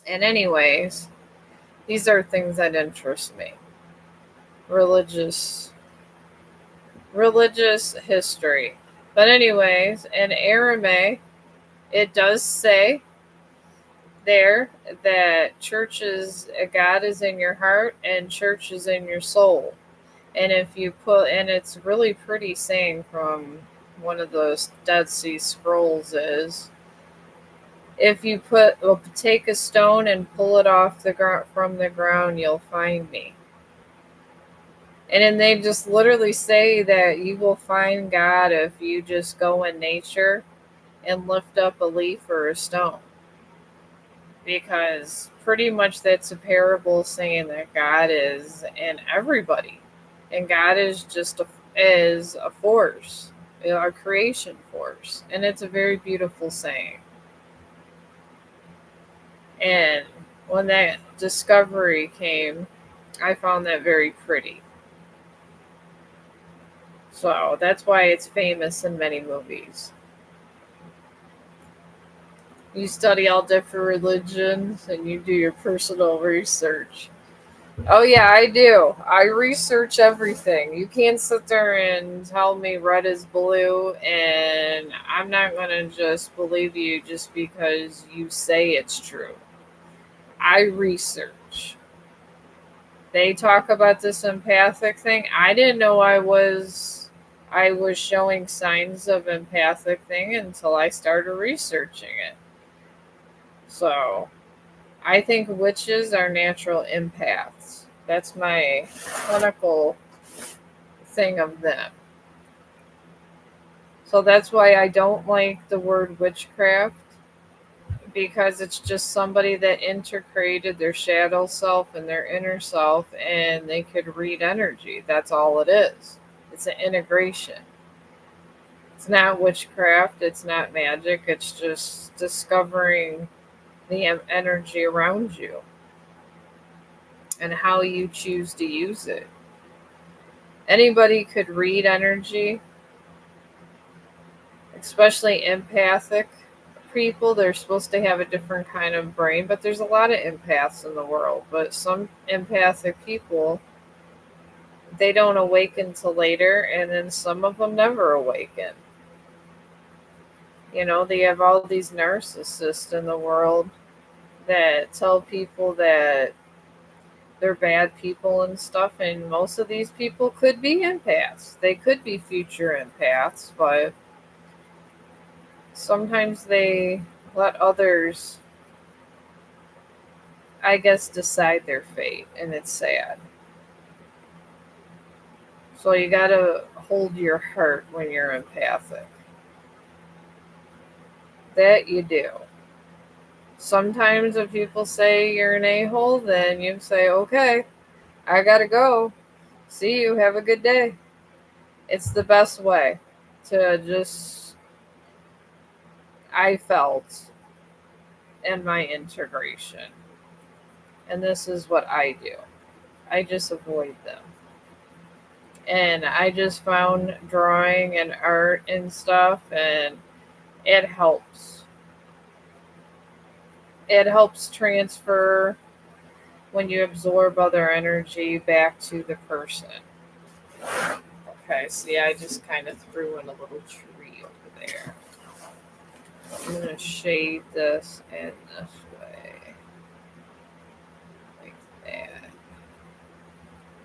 And anyways, these are things that interest me. Religious religious history. But anyways, in Aramaic, it does say there that God is in your heart and church is in your soul. And and it's really pretty saying from one of those Dead Sea Scrolls is, if you take a stone and pull it off the ground from the ground, you'll find me. And then they just literally say that you will find God if you just go in nature and lift up a leaf or a stone. Because pretty much that's a parable saying that God is in everybody. And God is is a force, a creation force. And it's a very beautiful saying. And when that discovery came, I found that very pretty. So that's why it's famous in many movies. You study all different religions and you do your personal research. Oh, yeah, I do. I research everything. You can't sit there and tell me red is blue, and I'm not going to just believe you just because you say it's true. I research. They talk about this empathic thing. I didn't know I was I was showing signs of empathic thing until I started researching it. So I think witches are natural empaths. That's my clinical thing of them. So that's why I don't like the word witchcraft, because it's just somebody that intercreated their shadow self and their inner self and they could read energy. That's all it is. It's an integration. It's not witchcraft, it's not magic, it's just discovering the energy around you and how you choose to use it. Anybody could read energy, especially empathic people. They're supposed to have a different kind of brain, but there's a lot of empaths in the world. But some empathic people, they don't awaken till later, and then some of them never awaken. You know, they have all these narcissists in the world that tell people that they're bad people and stuff, and most of these people could be empaths. They could be future empaths, but sometimes they let others, I guess, decide their fate, and it's sad. So you gotta hold your heart when you're empathic. That you do. Sometimes if people say you're an a-hole, then you say, okay, I gotta go. See you, have a good day. It's the best way to just, I felt, in my integration. And this is what I do. I just avoid them. And I just found drawing and art and stuff, and it helps. It helps transfer when you absorb other energy back to the person. Okay, see, I just kind of threw in a little tree over there. I'm going to shade this in this way. Like that.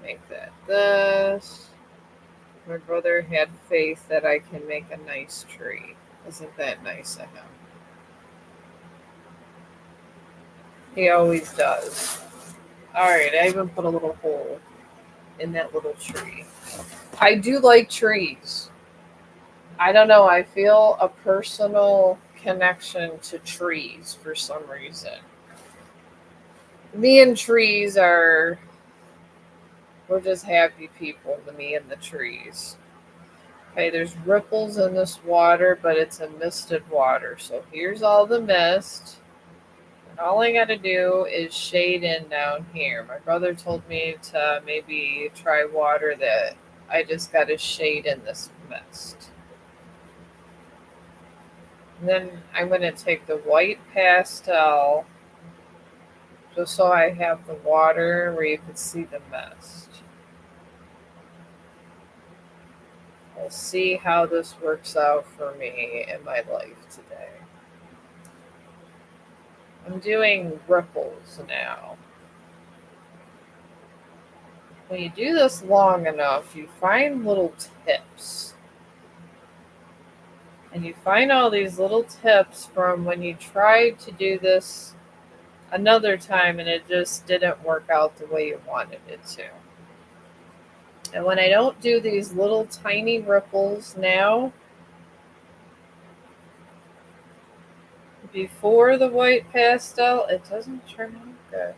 Make that this. My brother had faith that I can make a nice tree. Isn't that nice of him? He always does. Alright, I even put a little hole in that little tree. I do like trees. I don't know, I feel a personal connection to trees for some reason. Me and trees we're just happy people, me and the trees. Okay, there's ripples in this water, but it's a misted water. So here's all the mist. And all I gotta do is shade in down here. My brother told me to maybe try water that I just gotta shade in this mist. And then I'm gonna take the white pastel just so I have the water where you can see the mist. We'll see how this works out for me in my life today. I'm doing ripples now. When you do this long enough, you find little tips. And you find all these little tips from when you tried to do this another time and it just didn't work out the way you wanted it to. And when I don't do these little tiny ripples now, before the white pastel, it doesn't turn out good.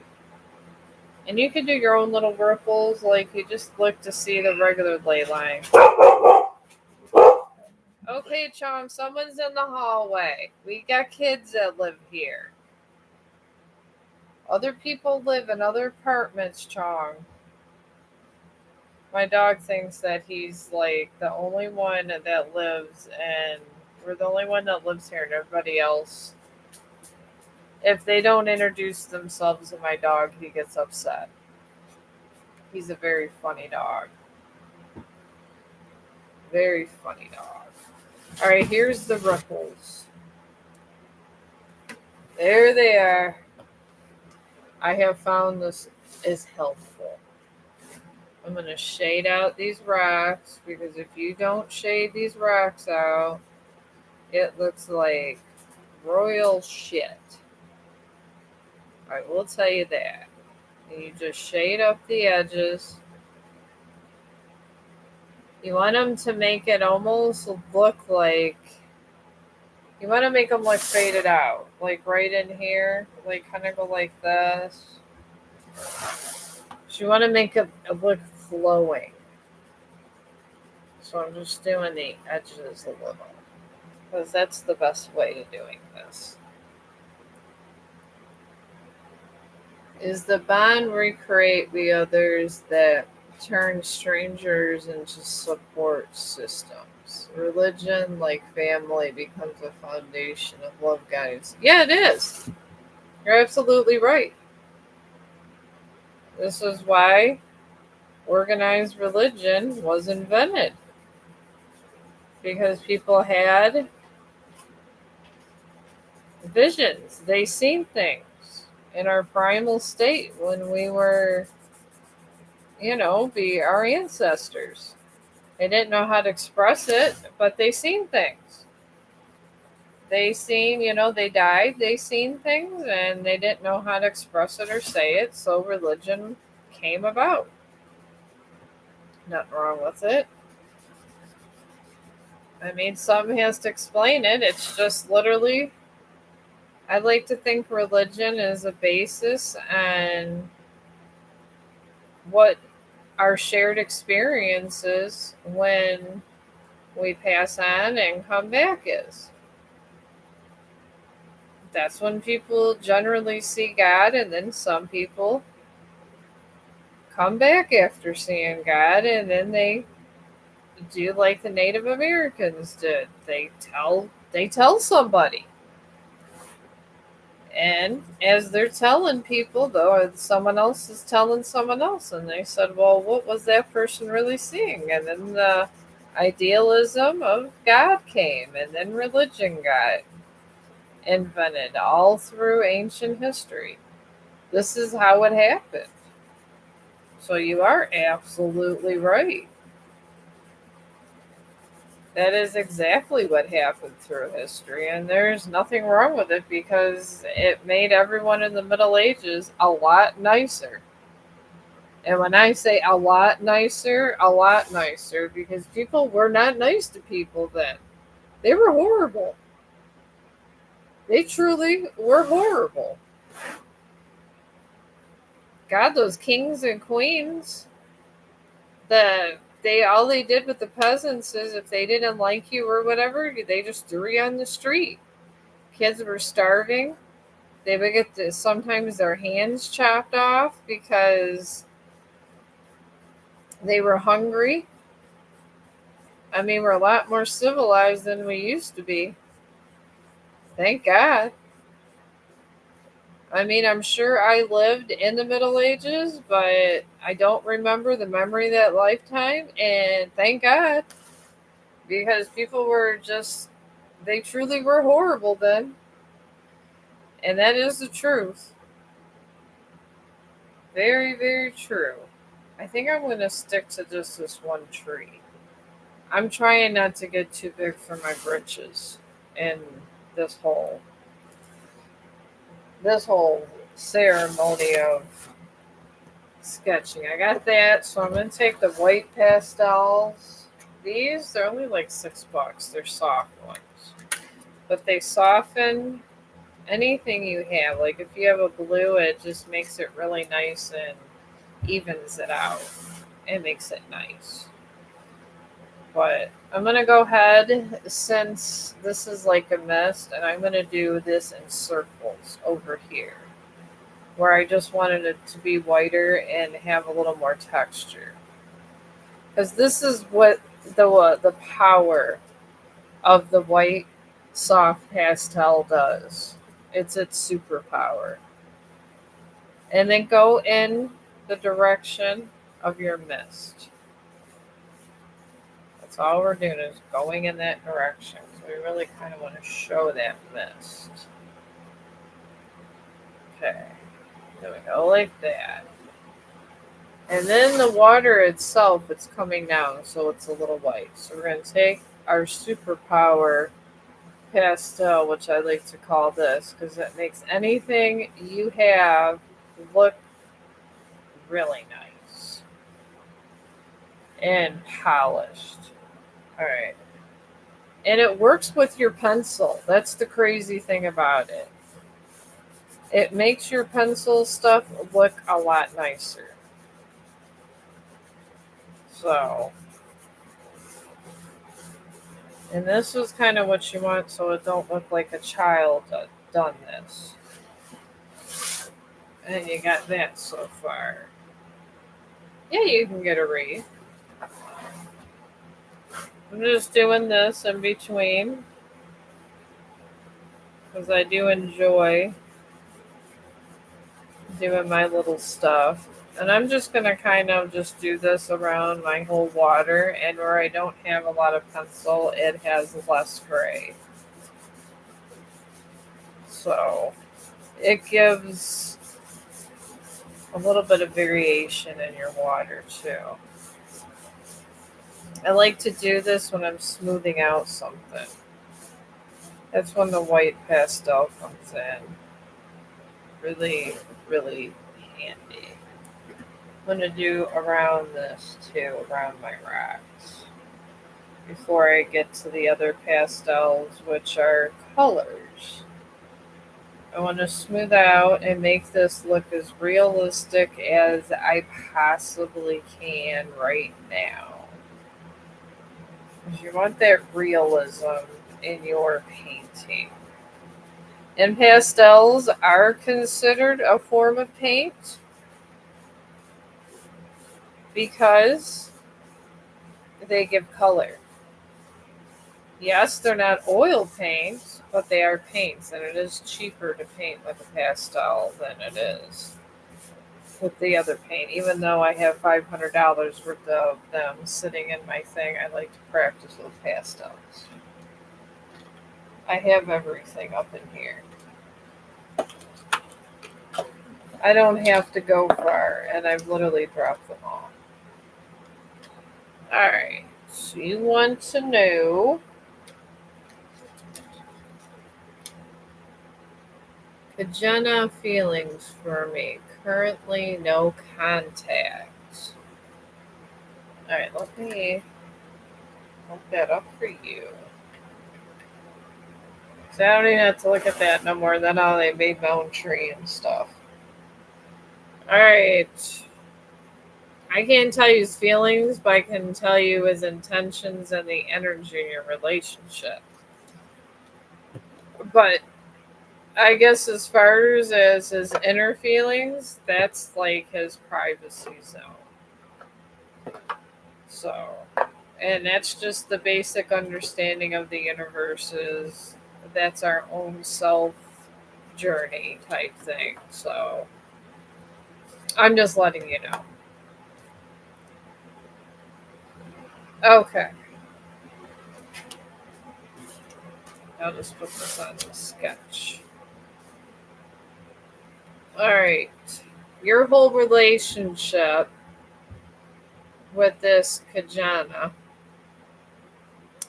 And you can do your own little ripples, like you just look to see the regular ley line. Okay, Chong, someone's in the hallway. We got kids that live here. Other people live in other apartments, Chong. My dog thinks that he's like the only one that lives, and we're the only one that lives here, and everybody else, if they don't introduce themselves to my dog, he gets upset. He's a very funny dog. Very funny dog. Alright, here's the ripples. There they are. I have found this is helpful. I'm going to shade out these rocks because if you don't shade these rocks out, it looks like royal shit. I will tell you that. You just shade up the edges. You want them to make it almost look like, you want to make them look faded out. Like right in here, like kind of go like this. So you want to make it look flowing. So I'm just doing the edges a little. Because that's the best way to doing this. Is the bond we create with others that turn strangers into support systems. Religion, like family, becomes a foundation of love guidance. Yeah, it is. You're absolutely right. This is why organized religion was invented. Because people had visions. They seen things in our primal state when we were, be our ancestors. They didn't know how to express it, but they seen things. They seen, they died, they seen things, and they didn't know how to express it or say it, so religion came about. Nothing wrong with it. I mean, some has to explain it. It's just literally, I like to think religion is a basis and what our shared experiences when we pass on and come back is. That's when people generally see God, and then some people come back after seeing God, and then they do like the Native Americans did. They tell somebody. And as they're telling people, though, someone else is telling someone else, and they said, well, what was that person really seeing? And then the idealism of God came, and then religion got invented all through ancient history. This is how it happened. So you are absolutely right. That is exactly what happened through history, and there's nothing wrong with it because it made everyone in the Middle Ages a lot nicer. And when I say a lot nicer, because people were not nice to people then. They were horrible. They truly were horrible. God, those kings and queens, all they did with the peasants is if they didn't like you or whatever, they just threw you on the street. Kids were starving. They would get sometimes their hands chopped off because they were hungry. I mean, we're a lot more civilized than we used to be. Thank God. I mean, I'm sure I lived in the Middle Ages, but I don't remember the memory of that lifetime. And thank God, because people were they truly were horrible then. And that is the truth. Very, very true. I think I'm going to stick to just this one tree. I'm trying not to get too big for my britches in this whole ceremony of sketching. I got that, so I'm going to take the white pastels. They're only like $6. They're soft ones. But they soften anything you have. Like if you have a blue, it just makes it really nice and evens it out. It makes it nice. But I'm going to go ahead, since this is like a mist, and I'm going to do this in circles over here, where I just wanted it to be whiter and have a little more texture. Because this is what the power of the white soft pastel does. It's its superpower. And then go in the direction of your mist. That's all we're doing is going in that direction. So we really kind of want to show that mist. Okay. There we go, like that. And then the water itself, it's coming down, so it's a little white. So we're going to take our superpower pastel, which I like to call this, because it makes anything you have look really nice and polished. All right. And it works with your pencil. That's the crazy thing about it. It makes your pencil stuff look a lot nicer. So, and this is kind of what you want so it don't look like a child done this. And you got that so far. Yeah, you can get a read. I'm just doing this in between because I do enjoy doing my little stuff. And I'm just going to kind of just do this around my whole water. And where I don't have a lot of pencil, it has less gray. So it gives a little bit of variation in your water too. I like to do this when I'm smoothing out something. That's when the white pastel comes in. Really, really handy. I'm going to do around this too, around my rocks. Before I get to the other pastels, which are colors. I want to smooth out and make this look as realistic as I possibly can right now. Because you want that realism in your painting. And pastels are considered a form of paint because they give color. Yes, they're not oil paints, but they are paints, and it is cheaper to paint with a pastel than it is with the other paint. Even though I have $500 worth of them sitting in my thing, I like to practice with pastels. I have everything up in here. I don't have to go far, and I've literally dropped them all. Alright, so you want to know Jenna feelings for me. Currently no contact. Alright, let me look that up for you. So I don't even have to look at that no more. Then they made my own tree and stuff. Alright. I can't tell you his feelings, but I can tell you his intentions and the energy in your relationship. But I guess as far as his inner feelings, that's like his privacy zone. So, and that's just the basic understanding of the universe is that's our own self journey type thing. So, I'm just letting you know. Okay. I'll just put this on the sketch. Alright. Your whole relationship with this Kajana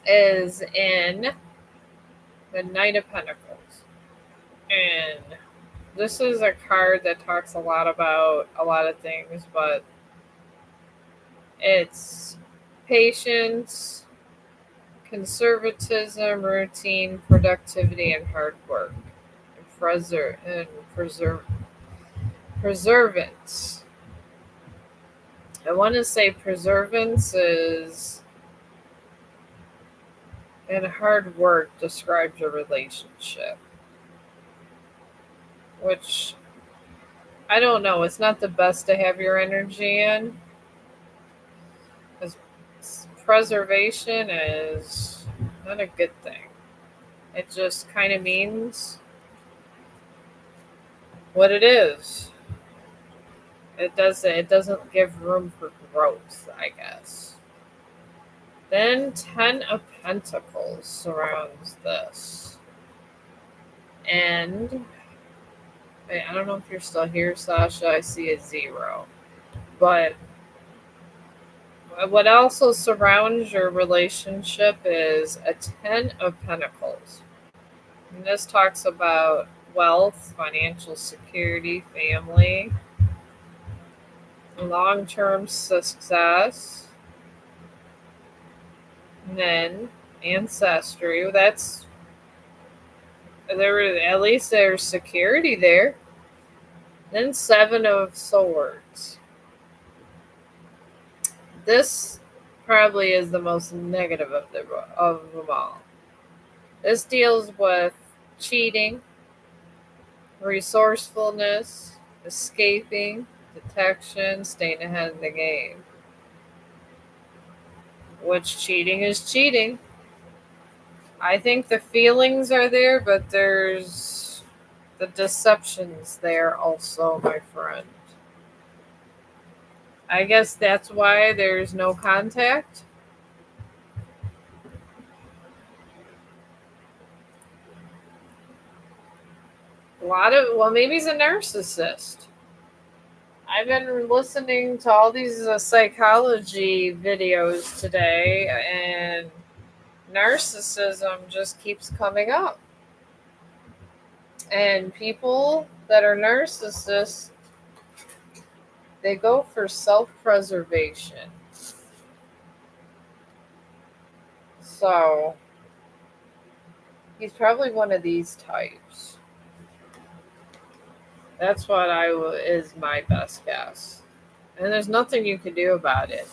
is in the Knight of Pentacles. And this is a card that talks a lot about a lot of things, but it's patience, conservatism, routine, productivity, and hard work. And preservance. I want to say preservance is and hard work describes your relationship. Which I don't know. It's not the best to have your energy in. Because preservation is not a good thing. It just kind of means what it is. It doesn't give room for growth, I guess. Then 10 of Pentacles surrounds this. And I don't know if you're still here, Sasha. I see a 0. But What also surrounds your relationship is a Ten of Pentacles. And this talks about wealth, financial security, family, long term success, men, ancestry. That's there. At least there's security there. Then Seven of Swords. This probably is the most negative of them all. This deals with cheating, resourcefulness, escaping, detection, staying ahead of the game. Which cheating is cheating. I think the feelings are there, but there's the deceptions there also, my friend. I guess that's why there's no contact. Well, maybe he's a narcissist. I've been listening to all these psychology videos today, and narcissism just keeps coming up. And people that are narcissists, they go for self-preservation. So, he's probably one of these types. That's what is my best guess. And there's nothing you can do about it.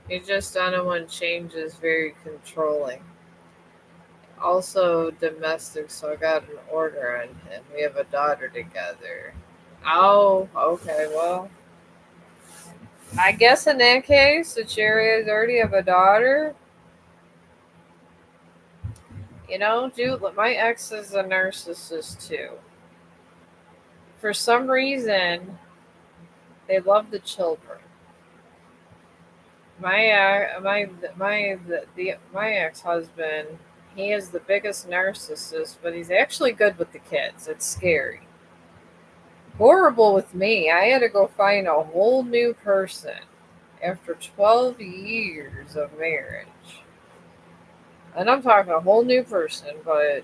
He just anyone changes very controlling. Also domestic, so I got an order on him. We have a daughter together. Oh, okay, well. I guess in that case, the Cherries already have a daughter. Dude, my ex is a narcissist too. For some reason, they love the children. My ex-husband, he is the biggest narcissist, but he's actually good with the kids. It's scary. Horrible with me. I had to go find a whole new person after 12 years of marriage. And I'm talking a whole new person, but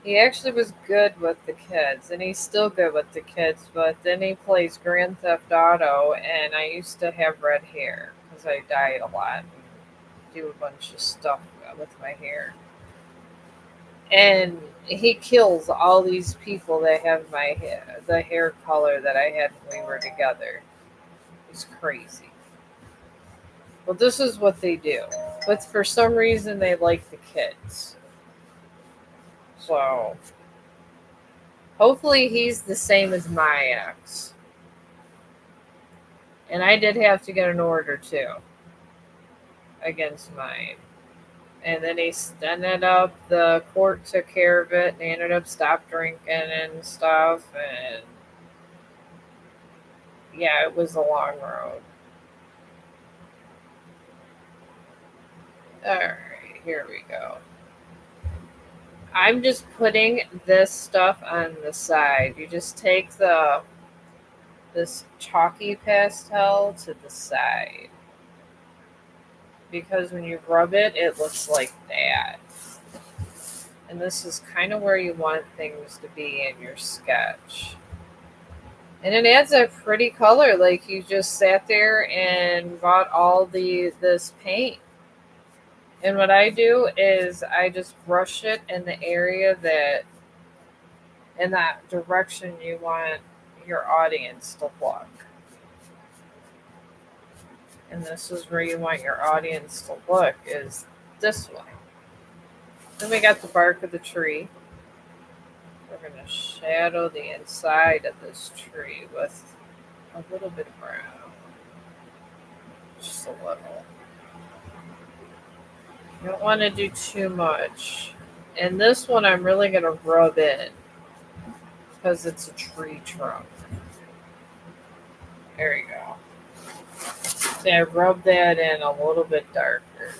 he actually was good with the kids, and he's still good with the kids, but then he plays Grand Theft Auto, and I used to have red hair because I dyed a lot and do a bunch of stuff with my hair. And he kills all these people that have the hair color that I had when we were together. It's crazy. Well, this is what they do. But for some reason, they like the kids. So, hopefully he's the same as my ex. And I did have to get an order too against mine. And then he ended up, the court took care of it, and he ended up stopped drinking and stuff. And yeah, it was a long road. Alright, here we go. I'm just putting this stuff on the side. You just take this chalky pastel to the side. Because when you rub it, it looks like that. And this is kind of where you want things to be in your sketch. And it adds a pretty color, like you just sat there and bought all this paint. And what I do is I just brush it in the area in that direction you want your audience to look. And this is where you want your audience to look, is this way. Then we got the bark of the tree. We're going to shadow the inside of this tree with a little bit of brown. Just a little. You don't want to do too much. And this one I'm really going to rub in because it's a tree trunk. There you go. So I rub that in a little bit darker.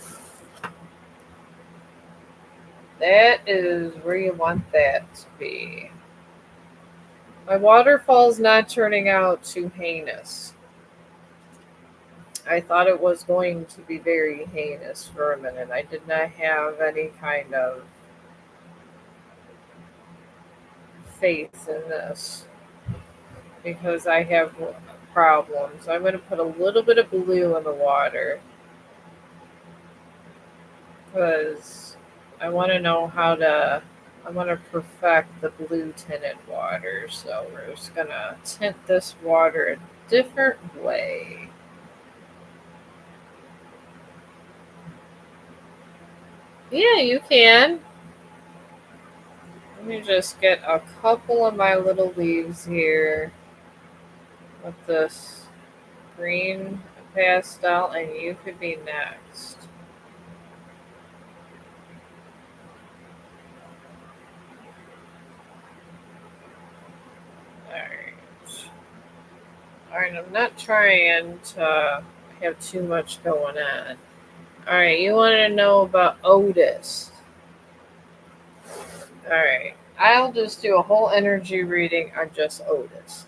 That is where you want that to be. My waterfall's not turning out too heinous. I thought it was going to be very heinous for a minute. I did not have any kind of faith in this because I have problems. I'm going to put a little bit of blue in the water because I want to know how to. I want to perfect the blue tinted water. So we're just going to tint this water a different way. Yeah, you can. Let me just get a couple of my little leaves here with this green pastel, and you could be next. Alright. Alright, I'm not trying to have too much going on. Alright, you want to know about Otis. Alright, I'll just do a whole energy reading on just Otis.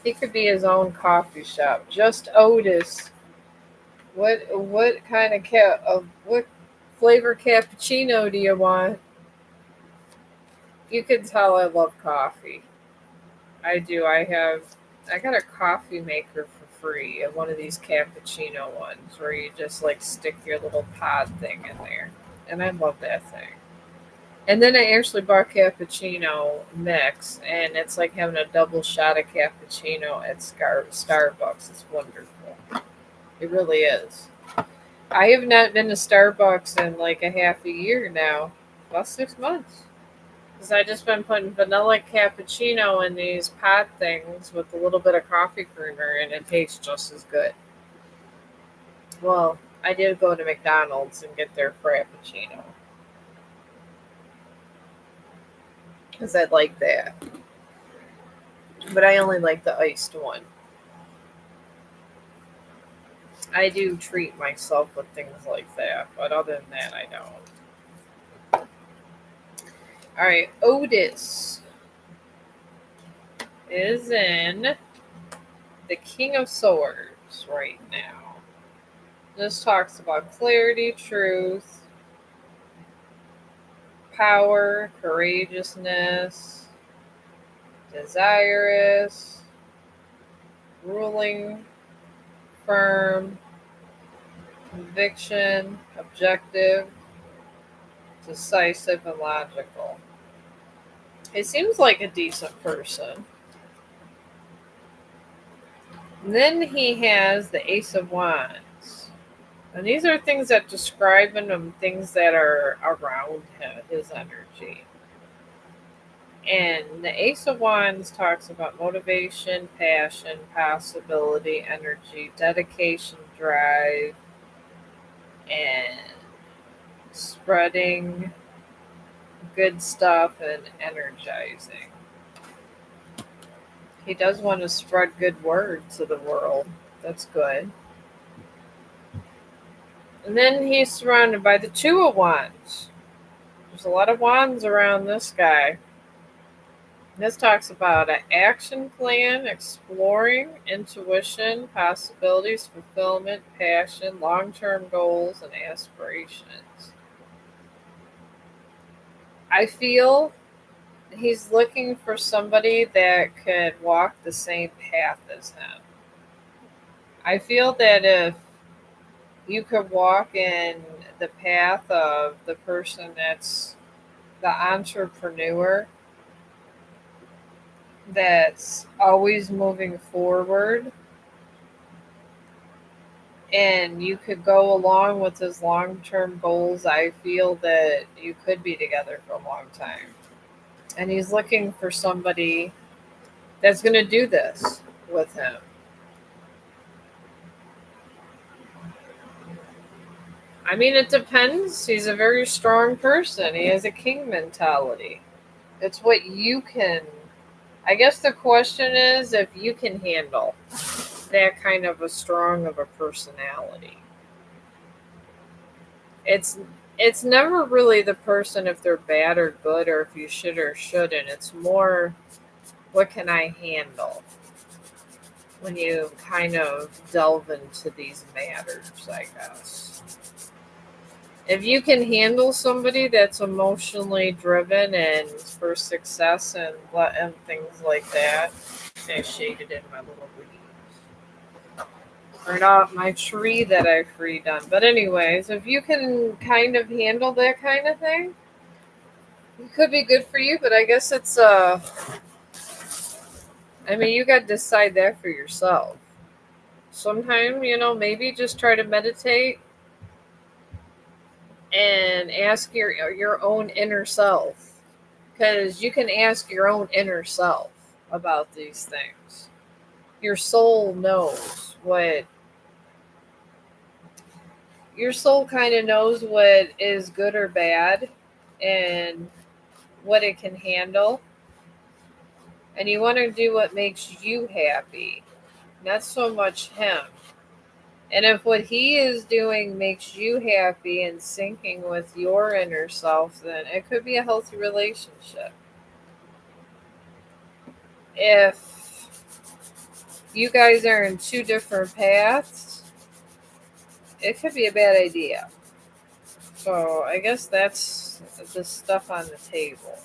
He could be his own coffee shop. Just Otis. What kind of what flavor cappuccino do you want? You can tell I love coffee. I do. I got a coffee maker for free at one of these cappuccino ones where you just like stick your little pod thing in there. And I love that thing. And then I actually bought cappuccino mix, and it's like having a double shot of cappuccino at Starbucks. It's wonderful. It really is. I have not been to Starbucks in like a half a year now. About 6 months. Because I just been putting vanilla cappuccino in these pod things with a little bit of coffee creamer, and it tastes just as good. Well, I did go to McDonald's and get their frappuccino. Because I like that. But I only like the iced one. I do treat myself with things like that, but other than that, I don't. Alright, Otis is in the King of Swords right now. This talks about clarity, truth, power, courageousness, desirous, ruling, firm, conviction, objective, decisive, and logical. He seems like a decent person. And then he has the Ace of Wands. And these are things that describe him, things that are around him, his energy. And the Ace of Wands talks about motivation, passion, possibility, energy, dedication, drive, and spreading good stuff and energizing. He does want to spread good word to the world. That's good. And then he's surrounded by the Two of Wands. There's a lot of wands around this guy. This talks about an action plan, exploring, intuition, possibilities, fulfillment, passion, long-term goals, and aspirations. I feel he's looking for somebody that could walk the same path as him. I feel that if you could walk in the path of the person that's the entrepreneur that's always moving forward, and you could go along with his long-term goals, I feel that you could be together for a long time. And he's looking for somebody that's going to do this with him. I mean, it depends. He's a very strong person. He has a king mentality. It's what you can. I guess the question is if you can handle that kind of a strong of a personality. It's never really the person if they're bad or good or if you should or shouldn't. It's more what can I handle? when you kind of delve into these matters, I guess. If you can handle somebody that's emotionally driven and for success and things like that, I shaded in my little leaves. Or not my tree that I redone. But anyways, if you can kind of handle that kind of thing, it could be good for you, but I guess it's I mean, you got to decide that for yourself. Sometime, maybe just try to meditate and ask your own inner self, because you can ask your own inner self about these things. Your soul knows what your soul kind of knows what is good or bad and what it can handle, and you want to do what makes you happy, not so much him. And if what he is doing makes you happy and syncing with your inner self, then it could be a healthy relationship. If you guys are in two different paths, it could be a bad idea. So I guess that's the stuff on the table.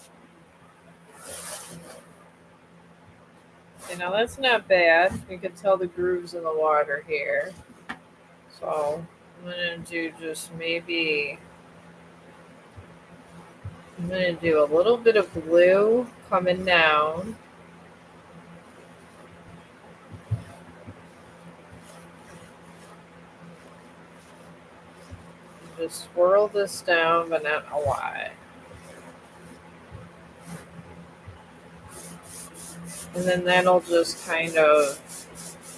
That's not bad. You can tell the grooves in the water here. So I'm going to do a little bit of blue coming down. Just swirl this down, but not a lot. And then that'll just kind of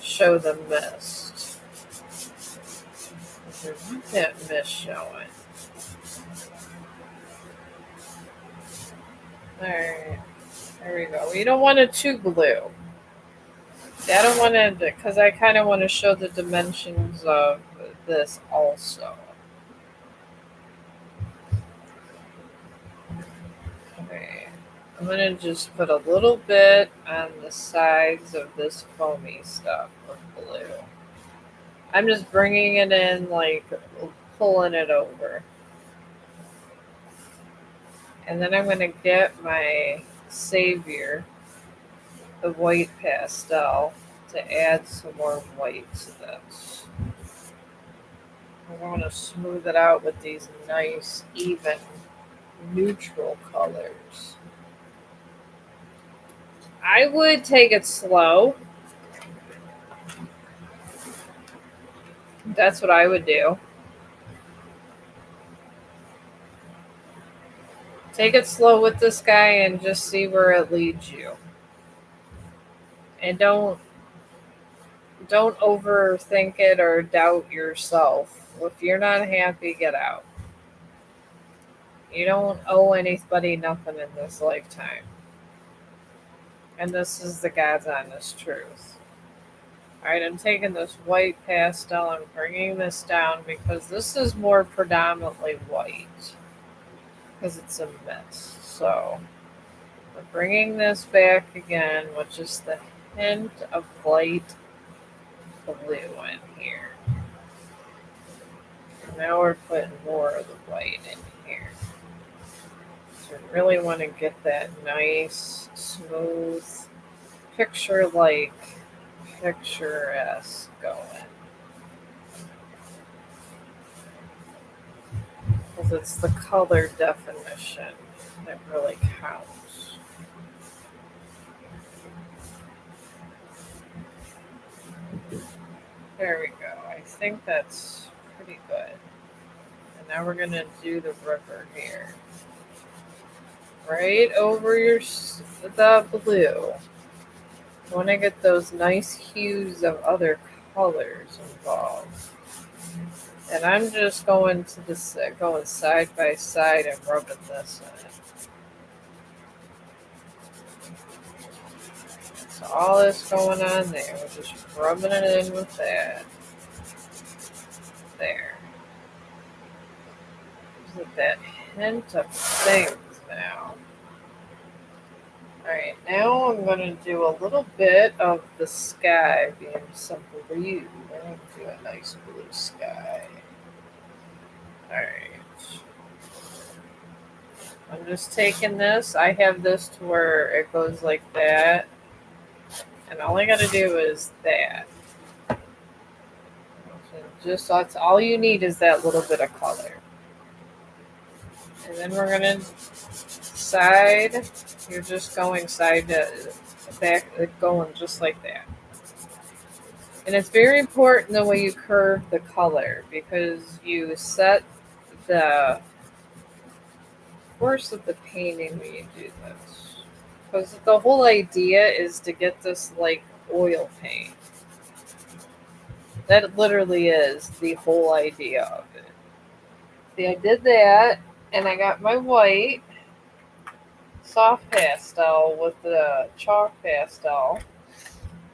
show the mist. There's that mist showing. Alright, there we go. You don't want it too blue. I don't want to, because I kind of want to show the dimensions of this also. Okay, I'm going to just put a little bit on the sides of this foamy stuff of blue. I'm just bringing it in, like pulling it over. And then I'm going to get my Savior, the white pastel, to add some more white to this. I want to smooth it out with these nice, even, neutral colors. I would take it slow. That's what I would do. Take it slow with this guy and just see where it leads you. And don't overthink it or doubt yourself. If you're not happy, get out. You don't owe anybody nothing in this lifetime. And this is the God's honest truth. Alright, I'm taking this white pastel and bringing this down because this is more predominantly white. Because it's a mist. So, we're bringing this back again with just the hint of light blue in here. And now we're putting more of the white in here. So we really want to get that nice, smooth, picture-like, picturesque going. Because it's the color definition that really counts. There we go. I think that's pretty good. And now we're going to do the river here. Right over the blue. You want to get those nice hues of other colors involved. And I'm just going side by side and rubbing this in. So all this going on there, we're just rubbing it in with that. There. Just with that hint of things now. Alright, now I'm going to do a little bit of the sky being some blue. I'm going to do a nice blue sky. Alright. I'm just taking this. I have this to where it goes like that. And all I got to do is that. Just that's all you need is that little bit of color. And then we're going to side. You're just going side to back, going just like that. And it's very important the way you curve the color because you set the force of the painting when you do this. Because the whole idea is to get this like oil paint. That literally is the whole idea of it. See, I did that, and I got my white soft pastel with the chalk pastel.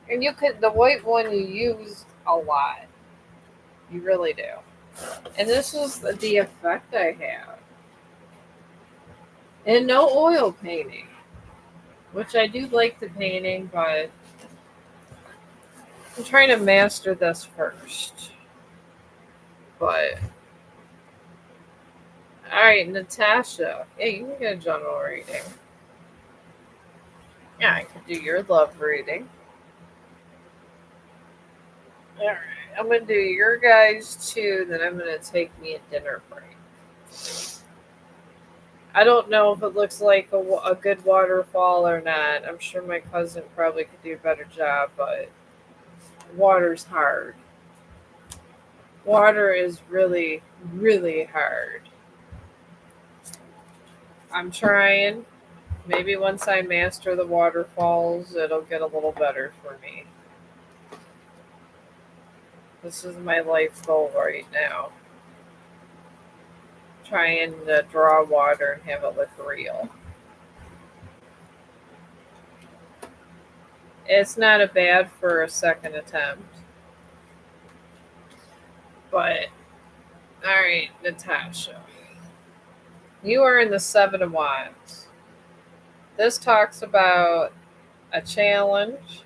And you could, the white one you use a lot. You really do. And this is the effect I have. And no oil painting. Which I do like the painting, but I'm trying to master this first. But alright, Natasha. Hey, you can get a general reading. Yeah, I could do your love reading. Alright, I'm going to do your guys too, then I'm going to take me a dinner break. I don't know if it looks like a good waterfall or not. I'm sure my cousin probably could do a better job, but water's hard. Water is really, really hard. I'm trying. Maybe once I master the waterfalls, it'll get a little better for me. This is my life goal right now. Trying to draw water and have it look real. It's not a bad for a second attempt. But, alright, Natasha. You are in the Seven of Wands. This talks about a challenge,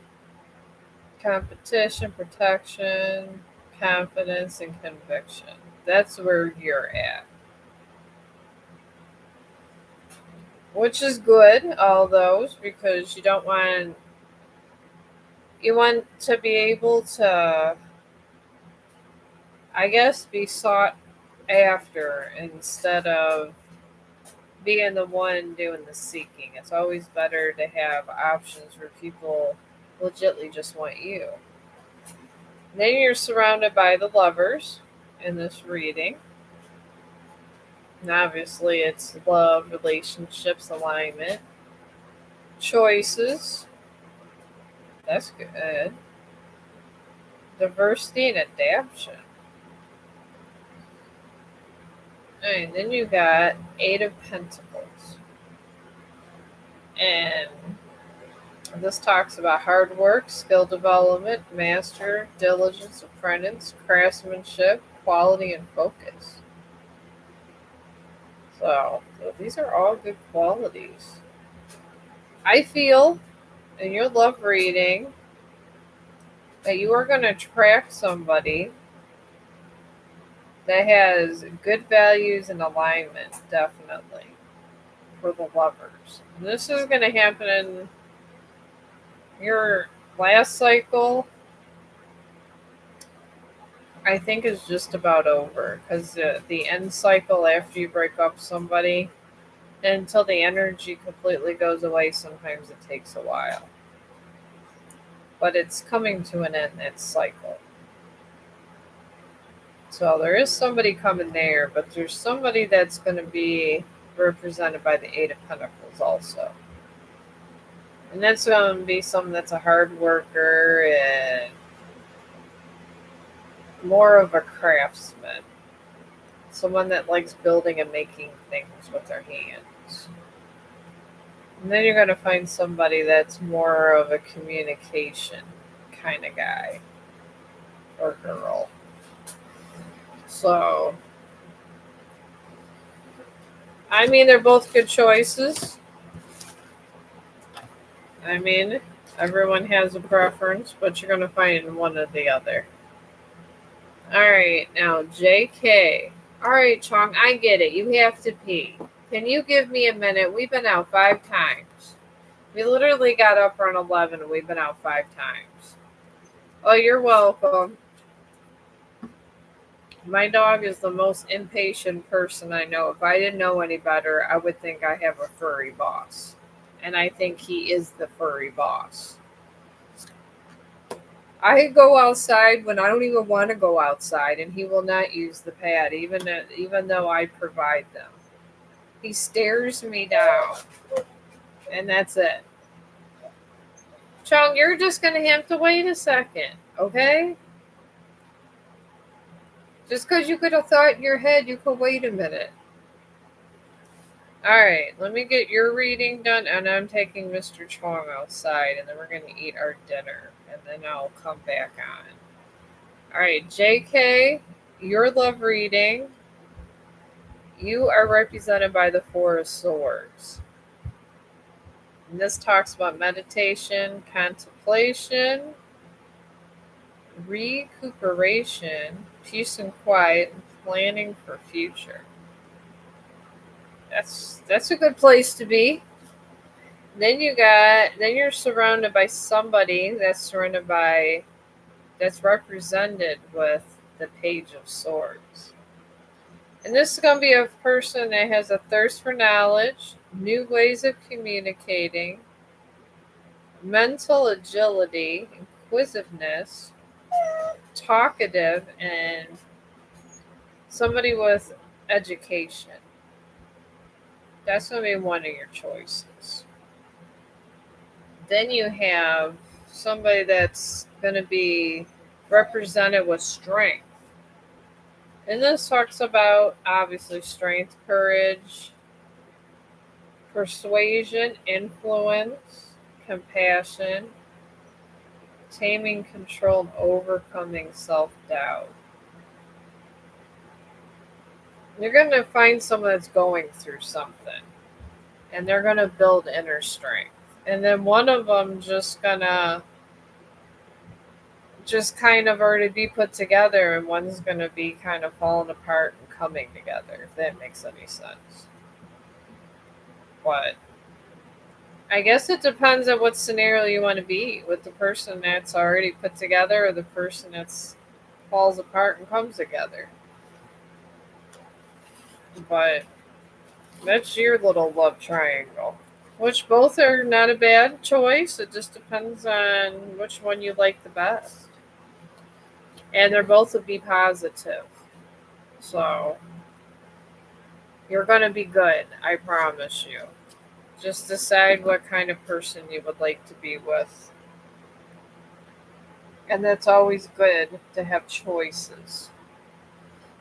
competition, protection, confidence, and conviction. That's where you're at. Which is good, all those, because you want to be able to, I guess, be sought after instead of being the one doing the seeking. It's always better to have options where people legitly just want you. And then you're surrounded by the lovers in this reading. And obviously it's love, relationships, alignment, choices. That's good. Diversity and adaptation. And then you got Eight of Pentacles. And this talks about hard work, skill development, master, diligence, apprentice, craftsmanship, quality, and focus. So these are all good qualities. I feel in your love reading that you are going to attract somebody that has good values and alignment, definitely, for the lovers. And this is going to happen in your last cycle. I think is just about over, because the end cycle after you break up somebody, until the energy completely goes away, sometimes it takes a while. But it's coming to an end, that cycle. So there is somebody coming there, but there's somebody that's going to be represented by the Eight of Pentacles also. And that's going to be someone that's a hard worker and more of a craftsman. Someone that likes building and making things with their hands. And then you're going to find somebody that's more of a communication kind of guy or girl. So, I mean, they're both good choices. I mean, everyone has a preference, but you're going to find one or the other. All right, now JK. All right, Chong, I get it. You have to pee. Can you give me a minute? We've been out 5 times. We literally got up around 11 and we've been out 5 times. Oh, you're welcome. My dog is the most impatient person I know. If I didn't know any better, I would think I have a furry boss. And I think he is the furry boss. I go outside when I don't even want to go outside, and he will not use the pad, even though I provide them. He stares me down, and that's it. Chong, you're just gonna have to wait a second, okay? Just because you could have thought in your head, you could wait a minute. All right, let me get your reading done, and I'm taking Mr. Chong outside, and then we're gonna eat our dinner, and then I'll come back on. All right, JK, your love reading. You are represented by the Four of Swords. And this talks about meditation, contemplation, recuperation, peace and quiet, and planning for future. That's a good place to be. Then you're surrounded by somebody that's represented with the Page of Swords. And this is going to be a person that has a thirst for knowledge, new ways of communicating, mental agility, inquisitiveness, talkative, and somebody with education. That's going to be one of your choices. Then you have somebody that's going to be represented with strength. And this talks about obviously strength, courage, persuasion, influence, compassion, taming, control, and overcoming self-doubt. You're going to find someone that's going through something, and they're going to build inner strength. And then one of them just kind of already be put together, and one's going to be kind of falling apart and coming together, if that makes any sense. But I guess it depends on what scenario you want to be, with the person that's already put together or the person that's falls apart and comes together. But that's your little love triangle, which both are not a bad choice. It just depends on which one you like the best. And they're both would be positive. So you're going to be good, I promise you. Just decide what kind of person you would like to be with. And that's always good to have choices.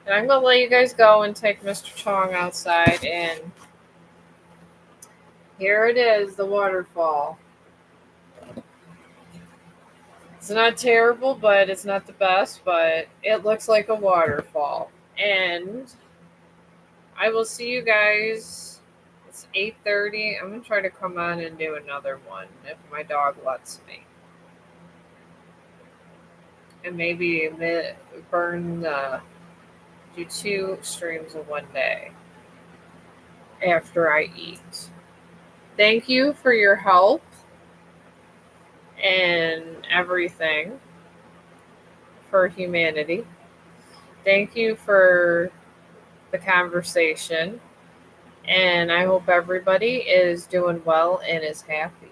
And I'm going to let you guys go and take Mr. Chong outside. And here it is, the waterfall. It's not terrible, but it's not the best. But it looks like a waterfall. And I will see you guys. It's 8:30. I'm going to try to come on and do another one if my dog lets me. And maybe do 2 streams in one day after I eat. Thank you for your help and everything for humanity. Thank you for the conversation. And I hope everybody is doing well and is happy.